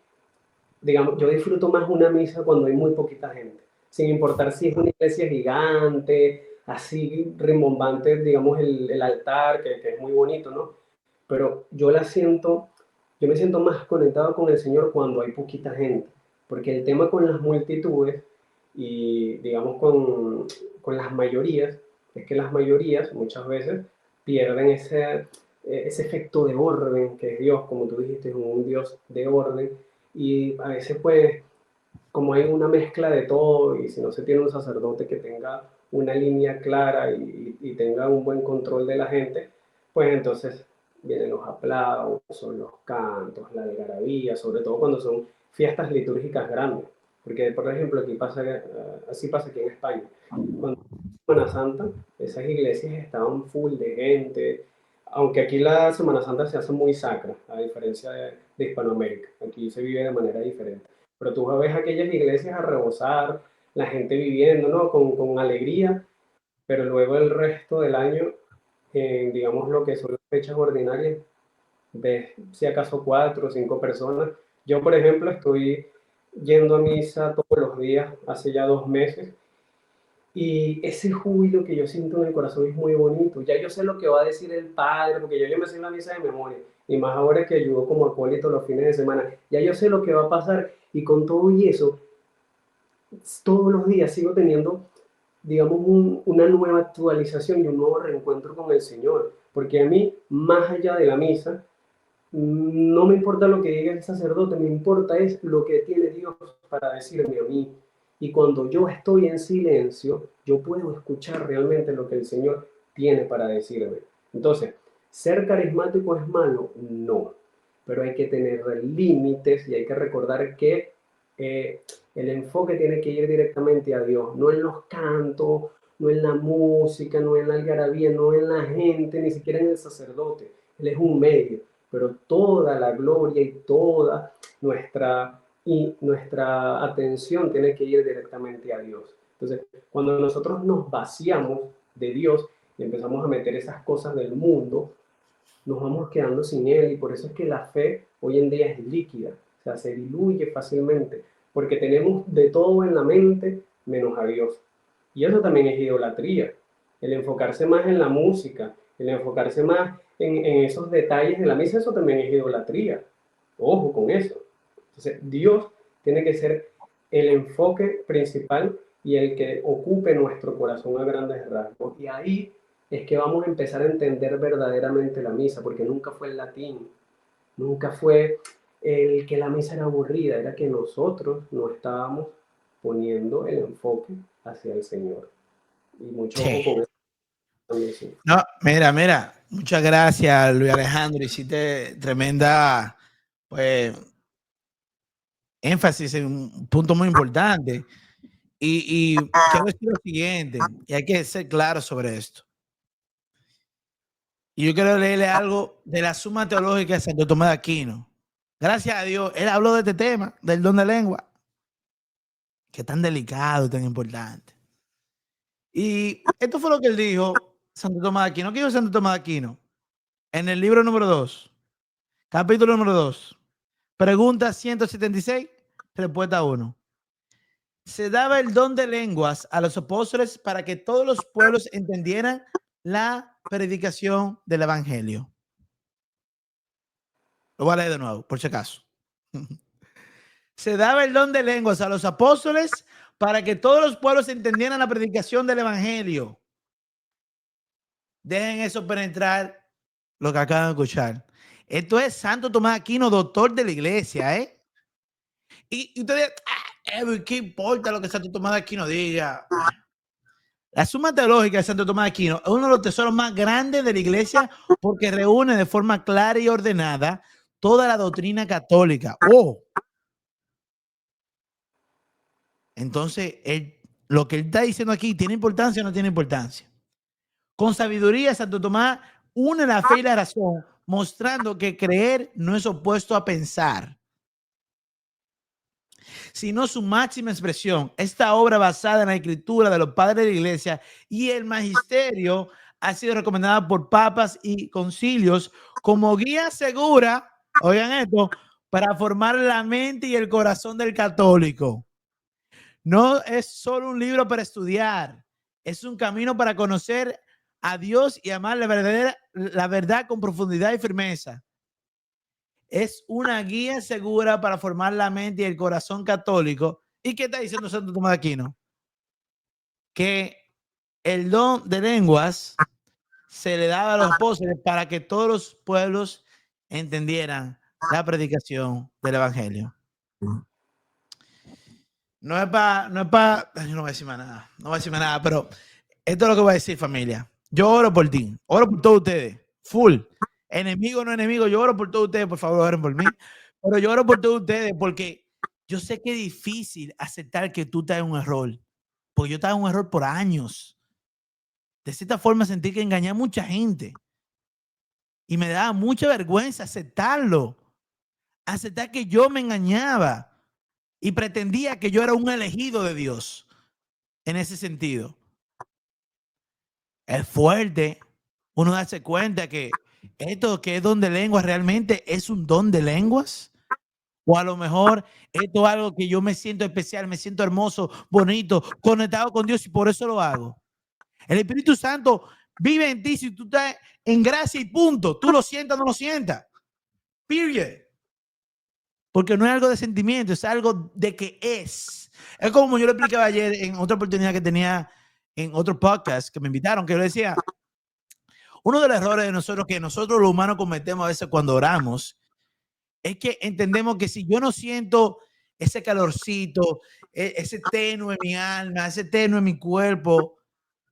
digamos, yo disfruto más una misa cuando hay muy poquita gente, sin importar si es una iglesia gigante, así rimbombante, digamos, el altar, que es muy bonito, ¿no? Pero yo me siento más conectado con el Señor cuando hay poquita gente, porque el tema con las multitudes y, digamos, con las mayorías, es que las mayorías muchas veces pierden ese efecto de orden que es Dios, como tú dijiste, es un Dios de orden, y a veces pues como hay una mezcla de todo y si no se tiene un sacerdote que tenga una línea clara y tenga un buen control de la gente, pues entonces vienen los aplausos, los cantos, la algarabía, sobre todo cuando son fiestas litúrgicas grandes. Porque, por ejemplo, aquí pasa, así pasa aquí en España. Cuando Semana Santa, esas iglesias estaban full de gente, aunque aquí la Semana Santa se hace muy sacra, a diferencia de Hispanoamérica, aquí se vive de manera diferente. Pero tú ves aquellas iglesias a rebosar, la gente viviendo, ¿no? Con alegría, pero luego el resto del año, digamos lo que son las fechas ordinarias, ves si acaso 4 o 5 personas. Yo, por ejemplo, estoy yendo a misa todos los días, hace ya 2 meses, y ese júbilo que yo siento en el corazón es muy bonito. Ya yo sé lo que va a decir el padre, porque yo me sé la misa de memoria. Y más ahora que ayudo como acólito los fines de semana. Ya yo sé lo que va a pasar. Y con todo y eso, todos los días sigo teniendo, digamos, una nueva actualización y un nuevo reencuentro con el Señor. Porque a mí, más allá de la misa, no me importa lo que diga el sacerdote, me importa es lo que tiene Dios para decirme a mí. Y cuando yo estoy en silencio, yo puedo escuchar realmente lo que el Señor tiene para decirme. Entonces, ¿ser carismático es malo? No, pero hay que tener límites y hay que recordar que el enfoque tiene que ir directamente a Dios, no en los cantos, no en la música, no en la algarabía, no en la gente, ni siquiera en el sacerdote. Él es un medio, pero toda la gloria y toda nuestra atención tiene que ir directamente a Dios. Entonces, cuando nosotros nos vaciamos de Dios y empezamos a meter esas cosas del mundo, nos vamos quedando sin Él, y por eso es que la fe hoy en día es líquida, o sea, se diluye fácilmente, porque tenemos de todo en la mente menos a Dios. Y eso también es idolatría, el enfocarse más en la música, el enfocarse más en esos detalles de la misa, eso también es idolatría. Ojo con eso. Entonces, Dios tiene que ser el enfoque principal y el que ocupe nuestro corazón a grandes rasgos. Y ahí es que vamos a empezar a entender verdaderamente la misa, porque nunca fue el latín, nunca fue el que la misa era aburrida, era que nosotros no estábamos poniendo el enfoque hacia el Señor. Y mucho ojo Sí. con eso también, sí. No, mira, muchas gracias, Luis Alejandro. Hiciste tremenda, pues, énfasis en un punto muy importante. Y quiero decir lo siguiente, y hay que ser claro sobre esto. Y yo quiero leerle algo de la Suma Teológica de Santo Tomás de Aquino. Gracias a Dios, él habló de este tema, del don de lengua, que es tan delicado y tan importante. Y esto fue lo que él dijo, Santo Tomás de Aquino. ¿Qué dijo Santo Tomás de Aquino? En el libro número 2, capítulo número 2, pregunta 176, respuesta 1. Se daba el don de lenguas a los apóstoles para que todos los pueblos entendieran la predicación del evangelio. Lo voy a leer de nuevo, por si acaso. Se daba el don de lenguas a los apóstoles para que todos los pueblos entendieran la predicación del evangelio. Dejen eso penetrar lo que acaban de escuchar. Esto es Santo Tomás de Aquino, doctor de la iglesia, ¿eh? Y ustedes, ¿qué importa lo que Santo Tomás de Aquino diga? La Suma Teológica de Santo Tomás de Aquino es uno de los tesoros más grandes de la iglesia porque reúne de forma clara y ordenada toda la doctrina católica. ¡Oh! Entonces, lo que él está diciendo aquí, ¿tiene importancia o no tiene importancia? Con sabiduría, Santo Tomás une la fe y la razón, mostrando que creer no es opuesto a pensar, sino su máxima expresión. Esta obra basada en la escritura de los padres de la iglesia y el magisterio ha sido recomendada por papas y concilios como guía segura, oigan esto, para formar la mente y el corazón del católico. No es solo un libro para estudiar, es un camino para conocer a Dios y amar la verdad con profundidad y firmeza. Es una guía segura para formar la mente y el corazón católico. ¿Y qué está diciendo Santo Tomás de Aquino? Que el don de lenguas se le daba a los apóstoles para que todos los pueblos entendieran la predicación del evangelio. No es para, yo no voy a decir más nada, no voy a decir más nada, pero esto es lo que voy a decir, familia. Yo oro por ti, oro por todos ustedes, full. Enemigo, no enemigo, yo oro por todos ustedes, por favor, oren por mí. Pero yo oro por todos ustedes porque yo sé que es difícil aceptar que tú estás en un error, porque yo estaba en un error por años. de cierta forma sentí que engañé a mucha gente. Y me daba mucha vergüenza aceptarlo. Aceptar que yo me engañaba y pretendía que yo era un elegido de Dios en ese sentido. Es fuerte uno darse cuenta que esto que es don de lenguas realmente es un don de lenguas. O a lo mejor esto es algo que yo me siento especial, me siento hermoso, bonito, conectado con Dios y por eso lo hago. El Espíritu Santo vive en ti si tú estás en gracia y punto. Tú lo sientas o no lo sientas. Period. Porque no es algo de sentimiento, es algo de que es. Es como yo lo explicaba ayer en otra oportunidad que tenía en otro podcast que me invitaron, que yo decía, uno de los errores de nosotros que nosotros los humanos cometemos a veces cuando oramos es que entendemos que si yo no siento ese calorcito, ese tenue en mi alma, ese tenue en mi cuerpo,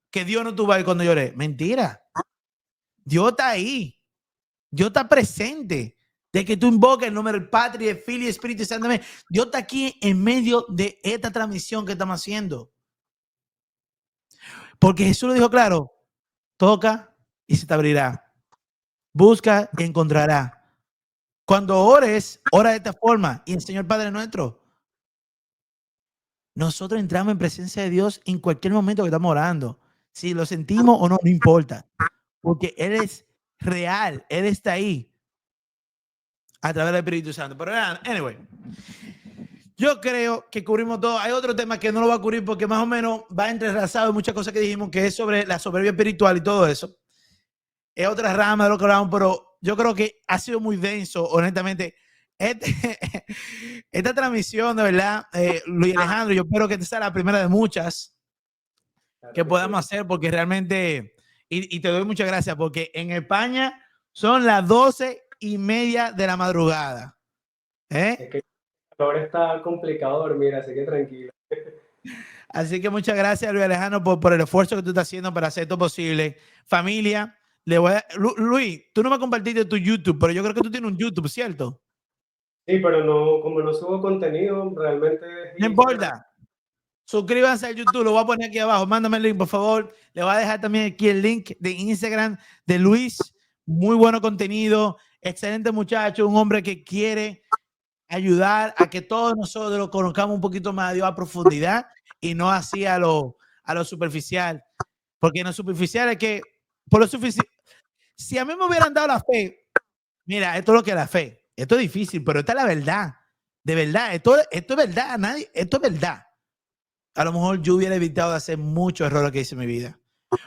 que Dios no estuvo ahí cuando lloré. Mentira. Dios está ahí. Dios está presente. De que tú invoques el nombre del Padre, del Hijo y Espíritu Santo. Dios está aquí en medio de esta transmisión que estamos haciendo. Porque Jesús lo dijo claro. Toca y se te abrirá. Busca y encontrará. Cuando ores, ora de esta forma. Y el Señor Padre nuestro. Nosotros entramos en presencia de Dios en cualquier momento que estamos orando. Si lo sentimos o no, no importa. Porque Él es real. Él está ahí. A través del Espíritu Santo. Pero, anyway. Yo creo que cubrimos todo. Hay otro tema que no lo va a cubrir porque más o menos va entrelazado en muchas cosas que dijimos, que es sobre la soberbia espiritual y todo eso. Es otra rama de lo que hablamos, pero yo creo que ha sido muy denso, honestamente. Esta transmisión, de verdad, Luis Alejandro, yo espero que esta sea la primera de muchas que podamos hacer, porque realmente, y te doy muchas gracias, porque en España son las 12:30 de la madrugada. Es que ahora está complicado dormir, así que tranquilo. Así que muchas gracias, Luis Alejandro, por el esfuerzo que tú estás haciendo para hacer esto posible. Familia, Luis, tú no me compartiste tu YouTube, pero yo creo que tú tienes un YouTube, ¿cierto? Sí, pero no, como no subo contenido, realmente es No Instagram. importa. Suscríbanse al YouTube, lo voy a poner aquí abajo. Mándame el link, por favor. Le voy a dejar también aquí el link de Instagram de Luis. Muy bueno contenido. Excelente muchacho, un hombre que quiere ayudar a que todos nosotros lo conozcamos un poquito más a Dios a profundidad y no así a lo superficial. Porque en lo superficial es que, por lo suficiente, si a mí me hubieran dado la fe, mira, esto es lo que es la fe. Esto es difícil, pero esta es la verdad. De verdad, esto es verdad. Esto es verdad. A lo mejor yo hubiera evitado de hacer muchos errores que hice en mi vida.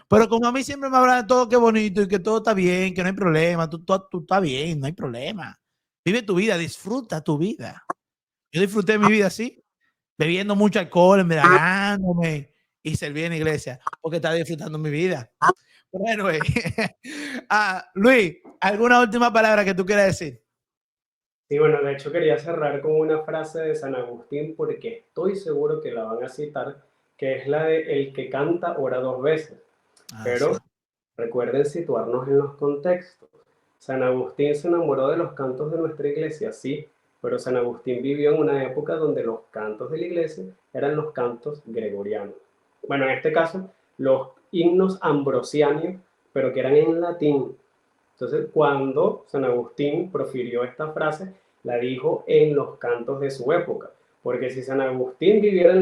Pero como a mí siempre me hablan de todo que bonito y que todo está bien, que no hay problema, tú estás bien, no hay problema. Vive tu vida, disfruta tu vida. Yo disfruté mi vida así, bebiendo mucho alcohol, embriagándome y serví en la iglesia, porque estaba disfrutando mi vida. Bueno, Luis, ¿alguna última palabra que tú quieras decir? Y bueno, de hecho quería cerrar con una frase de San Agustín porque estoy seguro que la van a citar, que es la de el que canta ora dos veces. Sí. Pero recuerden situarnos en los contextos. San Agustín se enamoró de los cantos de nuestra iglesia, sí, pero San Agustín vivió en una época donde los cantos de la iglesia eran los cantos gregorianos. Bueno, en este caso, los himnos ambrosianos, pero que eran en latín. Entonces, cuando San Agustín profirió esta frase, la dijo en los cantos de su época. Porque si San Agustín viviera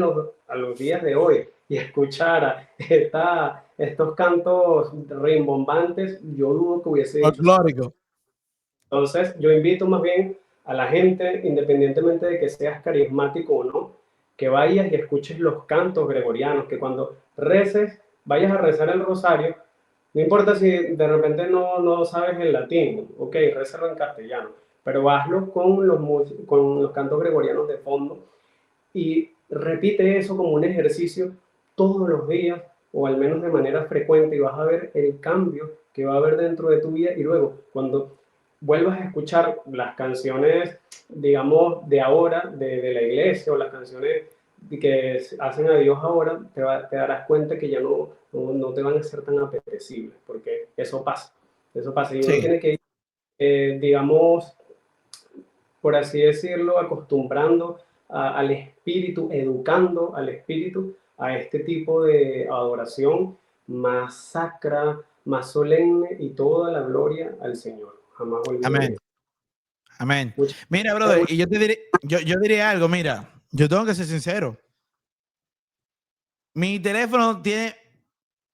a los días de hoy y escuchara estos cantos rimbombantes, yo dudo que hubiese dicho eso. Folclórico. Entonces, yo invito más bien a la gente, independientemente de que seas carismático o no, que vayas y escuches los cantos gregorianos, que cuando reces, vayas a rezar el rosario, no importa si de repente no sabes el latín, ok, rézalo en castellano, pero hazlo con los cantos gregorianos de fondo y repite eso como un ejercicio todos los días o al menos de manera frecuente y vas a ver el cambio que va a haber dentro de tu vida y luego cuando vuelvas a escuchar las canciones, digamos, de ahora, de la iglesia o las canciones que hacen a Dios ahora, te darás cuenta que ya no te van a ser tan apetecibles, porque eso pasa y uno Sí. tiene que ir, digamos, por así decirlo, acostumbrando al espíritu, educando al espíritu a este tipo de adoración más sacra, más solemne y toda la gloria al Señor. Jamás olviden Amén. eso. Amén. Muchas Mira, brother, gracias. y yo diré algo, mira, yo tengo que ser sincero. Mi teléfono tiene,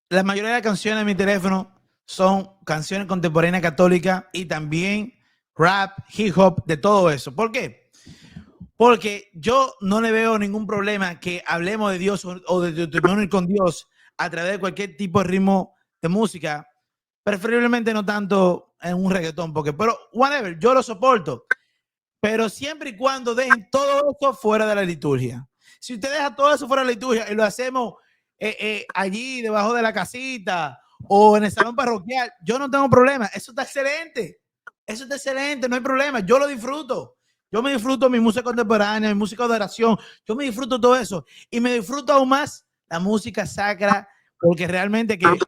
la mayoría de las canciones de mi teléfono son canciones contemporáneas católicas y también rap, hip hop, de todo eso. ¿Por qué? Porque yo no le veo ningún problema que hablemos de Dios o de testimonio con Dios a través de cualquier tipo de ritmo de música, preferiblemente no tanto en un reggaetón, porque, pero whatever, yo lo soporto, pero siempre y cuando dejen todo eso fuera de la liturgia. Si usted deja todo eso fuera de la liturgia y lo hacemos allí debajo de la casita o en el salón parroquial, yo no tengo problema. Eso está excelente. Eso está excelente, no hay problema. Yo lo disfruto. Yo me disfruto mi música contemporánea, mi música de oración. Yo me disfruto todo eso. Y me disfruto aún más la música sacra, porque realmente que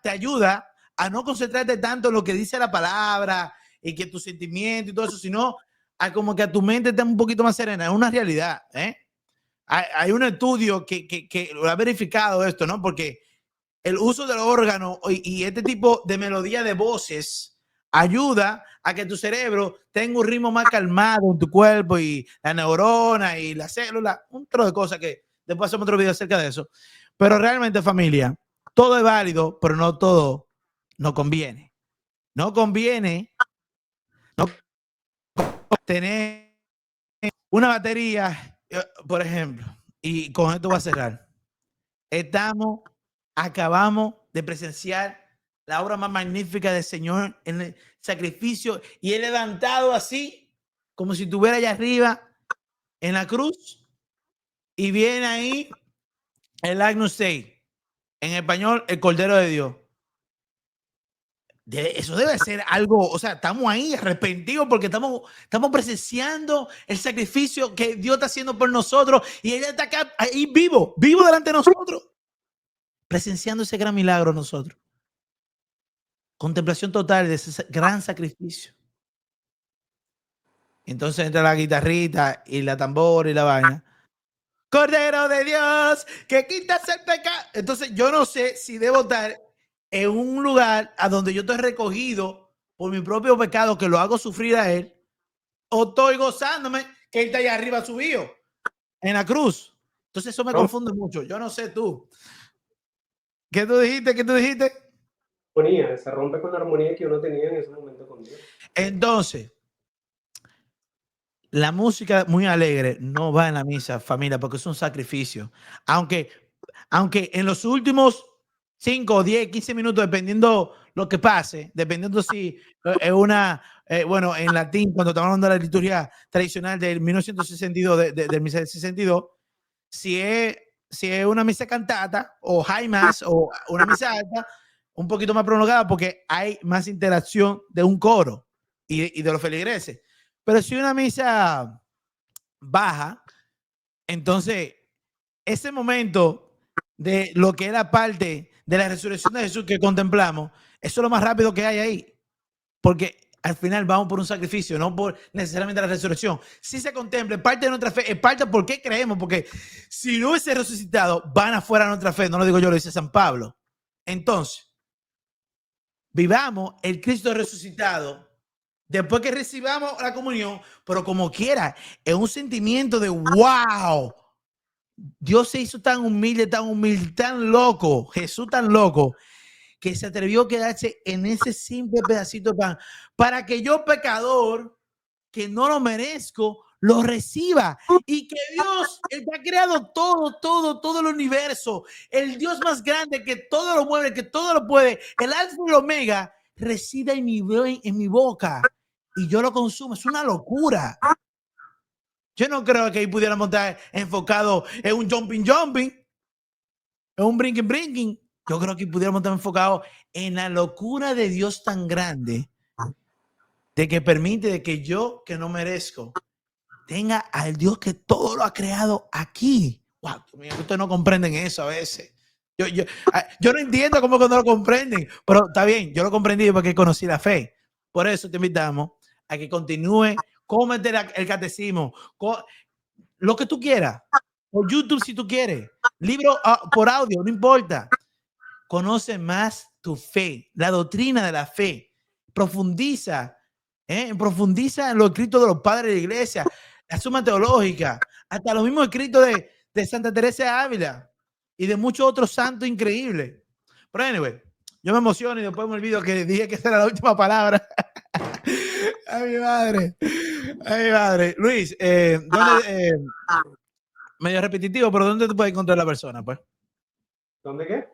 te ayuda a no concentrarte tanto en lo que dice la palabra y que tus sentimientos y todo eso, sino a como que a tu mente esté un poquito más serena. Es una realidad, ¿eh? Hay un estudio que lo ha verificado esto, ¿no? Porque el uso del órgano y este tipo de melodía de voces ayuda a que tu cerebro tenga un ritmo más calmado en tu cuerpo y la neurona y la célula, un trozo de cosas que después hacemos otro video acerca de eso. Pero realmente, familia, todo es válido, pero no todo no conviene. No conviene no tener una batería, por ejemplo, y con esto voy a cerrar. Acabamos de presenciar la obra más magnífica del Señor en el sacrificio y Él levantado así, como si estuviera allá arriba en la cruz, y viene ahí el Agnus Dei, en español, el Cordero de Dios. Eso debe ser algo, o sea, estamos ahí arrepentidos porque estamos presenciando el sacrificio que Dios está haciendo por nosotros y Él está acá, ahí vivo delante de nosotros, presenciando ese gran milagro nosotros. Contemplación total de ese gran sacrificio. Entonces entra la guitarrita y la tambora y la vaina. Cordero de Dios, que quitas el pecado. Entonces yo no sé si debo estar en un lugar a donde yo estoy recogido por mi propio pecado, que lo hago sufrir a Él, o estoy gozándome que Él está allá arriba subido, en la cruz. Entonces eso me confunde mucho. Yo no sé tú. ¿Qué tú dijiste? ¿Qué tú dijiste? Armonía, se rompe con la armonía que uno tenía en ese momento con Dios. Entonces, la música muy alegre no va en la misa, familia, porque es un sacrificio. Aunque, aunque en los últimos 5, 10, 15 minutos, dependiendo lo que pase, dependiendo si es una, bueno, en latín, cuando estamos hablando de la liturgia tradicional del 1962, del misa del 62, si es una misa cantata o high mass o una misa alta, un poquito más prolongada porque hay más interacción de un coro y de los feligreses. Pero si una misa baja, entonces ese momento de lo que es la parte de la resurrección de Jesús que contemplamos, eso es lo más rápido que hay ahí. Porque al final vamos por un sacrificio, no por necesariamente la resurrección. Si se contempla, parte de nuestra fe, es parte de por qué creemos, porque si no hubiese resucitado, van afuera de nuestra fe, no lo digo yo, lo dice San Pablo. Entonces, vivamos el Cristo resucitado después que recibamos la comunión, pero como quiera, es un sentimiento de wow. Dios se hizo tan humilde, tan loco, Jesús tan loco, que se atrevió a quedarse en ese simple pedacito de pan para que yo, pecador, que no lo merezco, lo reciba. Y que Dios, el que ha creado todo el universo, el Dios más grande que todo lo mueve, que todo lo puede, el alfa y el omega, resida en mi boca y yo lo consumo. Es una locura. Yo no creo que ahí pudiéramos estar enfocado en un jumping, en un brinking. Yo creo que pudiéramos estar enfocados en la locura de Dios tan grande, de que permite de que yo, que no merezco, tenga al Dios que todo lo ha creado aquí. Wow, ustedes no comprenden eso a veces. Yo no entiendo cómo que no lo comprenden, pero está bien, yo lo comprendí porque conocí la fe. Por eso te invitamos a que continúe, cómete el catecismo, lo que tú quieras, por YouTube si tú quieres, libro por audio, no importa. conoce más tu fe, la doctrina de la fe, profundiza, profundiza en los escritos de los padres de la iglesia, la suma teológica, hasta los mismos escritos de Santa Teresa de Ávila y de muchos otros santos increíbles. Pero anyway, yo me emociono y después me olvido que dije que esa era la última palabra. Ay, mi madre. Ay, mi madre. Luis, ¿dónde? Medio repetitivo, pero ¿dónde te puede encontrar la persona, pues? ¿Dónde qué?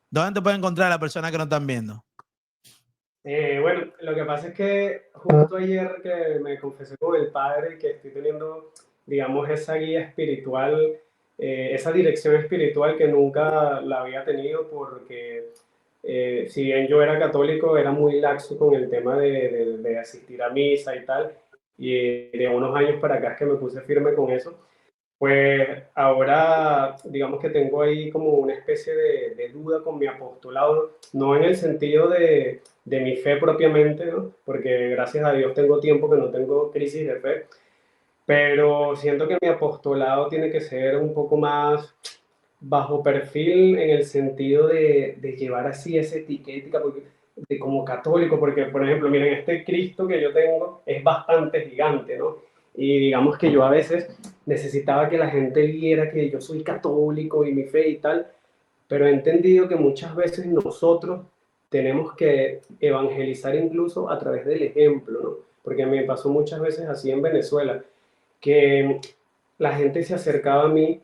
¿Dónde te puede encontrar la persona que nos están viendo? Bueno, lo que pasa es que justo ayer que me confesé con el padre que estoy teniendo, digamos, esa guía espiritual, esa dirección espiritual que nunca la había tenido porque si bien yo era católico, era muy laxo con el tema de asistir a misa y tal, y de unos años para acá es que me puse firme con eso. Pues ahora, digamos que tengo ahí como una especie de duda con mi apostolado, no en el sentido de mi fe propiamente, ¿no? Porque gracias a Dios tengo tiempo que no tengo crisis de fe, pero siento que mi apostolado tiene que ser un poco más bajo perfil en el sentido de llevar así esa etiqueta porque, de como católico, porque por ejemplo, miren, este Cristo que yo tengo es bastante gigante, ¿no? Y digamos que yo a veces necesitaba que la gente viera que yo soy católico y mi fe y tal, pero he entendido que muchas veces nosotros tenemos que evangelizar incluso a través del ejemplo, ¿no? Porque me pasó muchas veces así en Venezuela, que la gente se acercaba a mí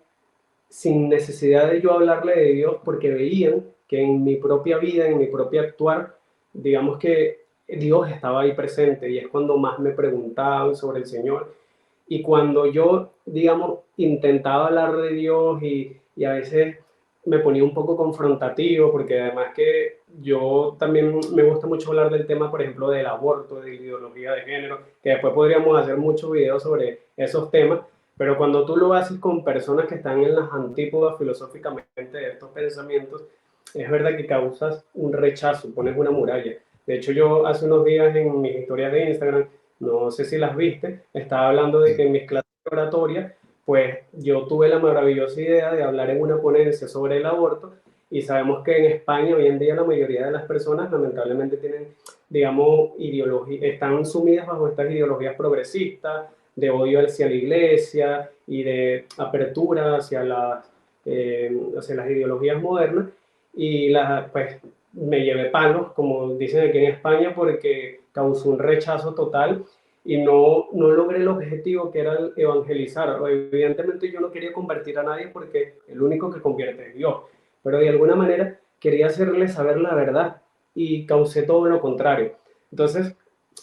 sin necesidad de yo hablarle de Dios, porque veían que en mi propia vida, en mi propio actuar, digamos que Dios estaba ahí presente y es cuando más me preguntaban sobre el Señor. Y cuando yo, digamos, intentaba hablar de Dios y a veces me ponía un poco confrontativo, porque además que yo también me gusta mucho hablar del tema, por ejemplo, del aborto, de la ideología de género, que después podríamos hacer muchos videos sobre esos temas, pero cuando tú lo haces con personas que están en las antípodas filosóficamente de estos pensamientos, es verdad que causas un rechazo, pones una muralla. De hecho, yo hace unos días en mis historias de Instagram, no sé si las viste, estaba hablando de que en mis clases de oratoria, pues yo tuve la maravillosa idea de hablar en una ponencia sobre el aborto y sabemos que en España hoy en día la mayoría de las personas lamentablemente tienen, digamos, están sumidas bajo estas ideologías progresistas, de odio hacia la iglesia y de apertura hacia las ideologías modernas y pues me llevé palos, como dicen aquí en España, porque causó un rechazo total y no logré el objetivo que era el evangelizar. Evidentemente yo no quería convertir a nadie porque el único que convierte es Dios, pero de alguna manera quería hacerle saber la verdad y causé todo lo contrario. Entonces,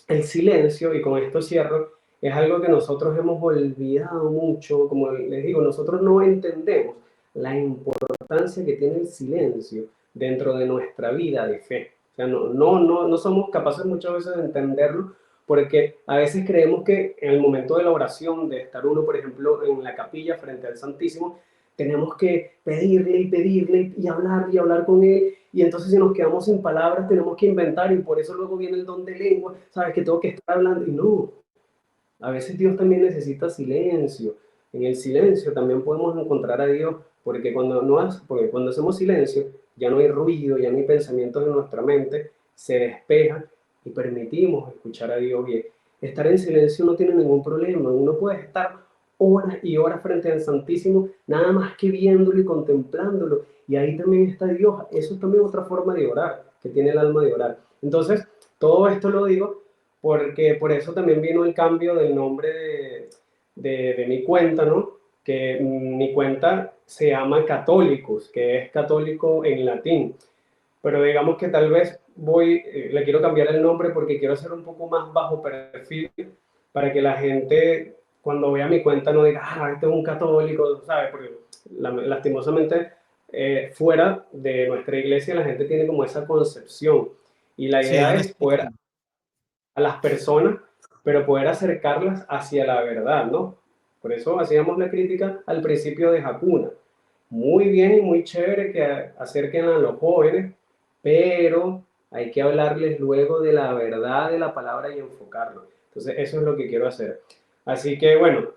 el silencio, y con esto cierro, es algo que nosotros hemos olvidado mucho, como les digo, nosotros no entendemos la importancia que tiene el silencio dentro de nuestra vida de fe. O sea, no somos capaces muchas veces de entenderlo porque a veces creemos que en el momento de la oración, de estar uno, por ejemplo, en la capilla frente al Santísimo, tenemos que pedirle y hablar con él. Y entonces si nos quedamos sin palabras tenemos que inventar y por eso luego viene el don de lengua, ¿sabes? Que tengo que estar hablando. Y no, a veces Dios también necesita silencio. En el silencio también podemos encontrar a Dios, porque porque cuando hacemos silencio ya no hay ruido, ya no hay pensamientos en nuestra mente, se despeja y permitimos escuchar a Dios. Y estar en silencio no tiene ningún problema. Uno puede estar horas y horas frente al Santísimo, nada más que viéndolo y contemplándolo. Y ahí también está Dios. Eso es también otra forma de orar, que tiene el alma de orar. Entonces, todo esto lo digo porque por eso también vino el cambio del nombre de mi cuenta, ¿no? Que mi cuenta se llama Católicos, que es católico en latín, pero digamos que tal vez le quiero cambiar el nombre porque quiero hacer un poco más bajo perfil para que la gente cuando vea mi cuenta no diga, ah, este es un católico, ¿sabes? Porque lastimosamente fuera de nuestra iglesia la gente tiene como esa concepción y la Sí, es idea un es poder estigma. a las personas, pero poder acercarlas hacia la verdad, ¿no? Por eso hacíamos la crítica al principio de Hakuna. Muy bien y muy chévere que acerquen a los jóvenes, pero hay que hablarles luego de la verdad de la palabra y enfocarlo. Entonces, eso es lo que quiero hacer. Así que, bueno,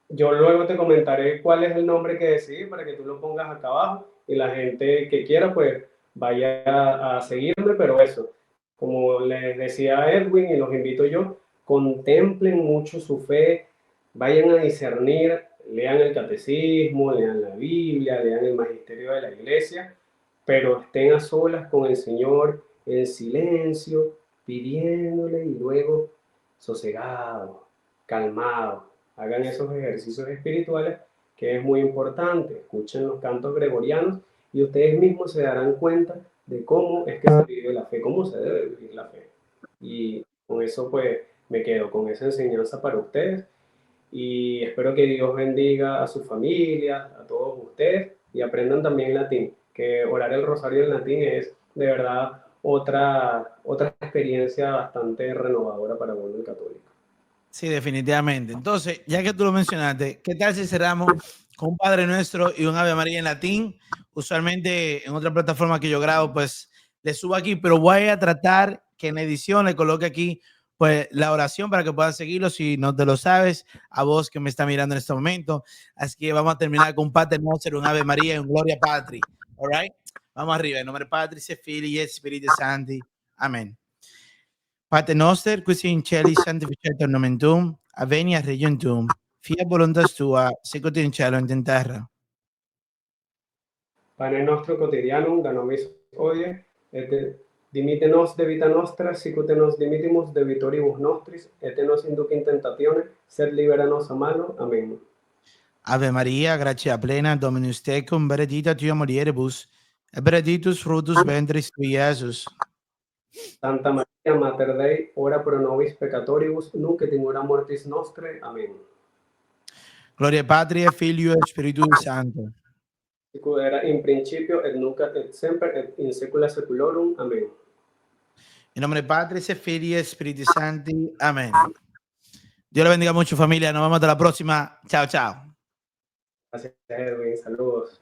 yo luego te comentaré cuál es el nombre que decidí para que tú lo pongas acá abajo y la gente que quiera pues vaya a seguirme, pero eso, como les decía Edwin y los invito yo, contemplen mucho su fe, vayan a discernir, lean el catecismo, lean la Biblia, lean el magisterio de la iglesia, pero estén a solas con el Señor en silencio, pidiéndole y luego sosegado, calmado. Hagan esos ejercicios espirituales que es muy importante. Escuchen los cantos gregorianos y ustedes mismos se darán cuenta de cómo es que se vive la fe, cómo se debe vivir la fe. Y con eso pues me quedo con esa enseñanza para ustedes y espero que Dios bendiga a su familia, a todos ustedes y aprendan también latín, que orar el rosario en latín es de verdad otra experiencia bastante renovadora para uno el católico. Sí, definitivamente. Entonces, ya que tú lo mencionaste, ¿qué tal si cerramos con un Padre Nuestro y un Ave María en latín? Usualmente en otra plataforma que yo grabo, pues le subo aquí, pero voy a tratar que en edición le coloque aquí pues la oración para que puedan seguirlo si no te lo sabes, a vos que me está mirando en este momento. Así que vamos a terminar con un Padre Nuestro, un Ave María y un Gloria Patri. All right? Vamos arriba. En nombre del Padre, Filii y Espíritu Santo. Amén. Pater noster, qui in celis sanctificetur nomen tuum, aveniat regnum tuum, fiat voluntas tua, sicut in cielo et in terra. Pane nostro quotidianum da nobis hodie, et dimite nos debita nostra, sicut nos dimitimus debitoribus nostris, et nos induc in tentatione, sed libera nos a malo. Amén. Ave Maria, gratia plena, Dominus tecum, benedicta tua mulieribus, et benedictus fructus ventris tui, Iesus. Santa Maria, Mater Dei, ora pro nobis peccatoribus, nunc et in hora mortis nostre. Amén. Gloria Patri et Filio et Spiritui Sancto. Sicut era in principio, et nunc et semper, et in saecula saeculorum. Amén. En nombre del Padre, et Filii et Spiritus Sancti. Amén. Dios le bendiga mucho, familia. Nos vemos hasta la próxima. Chao, chao. Gracias, Edwin. Saludos.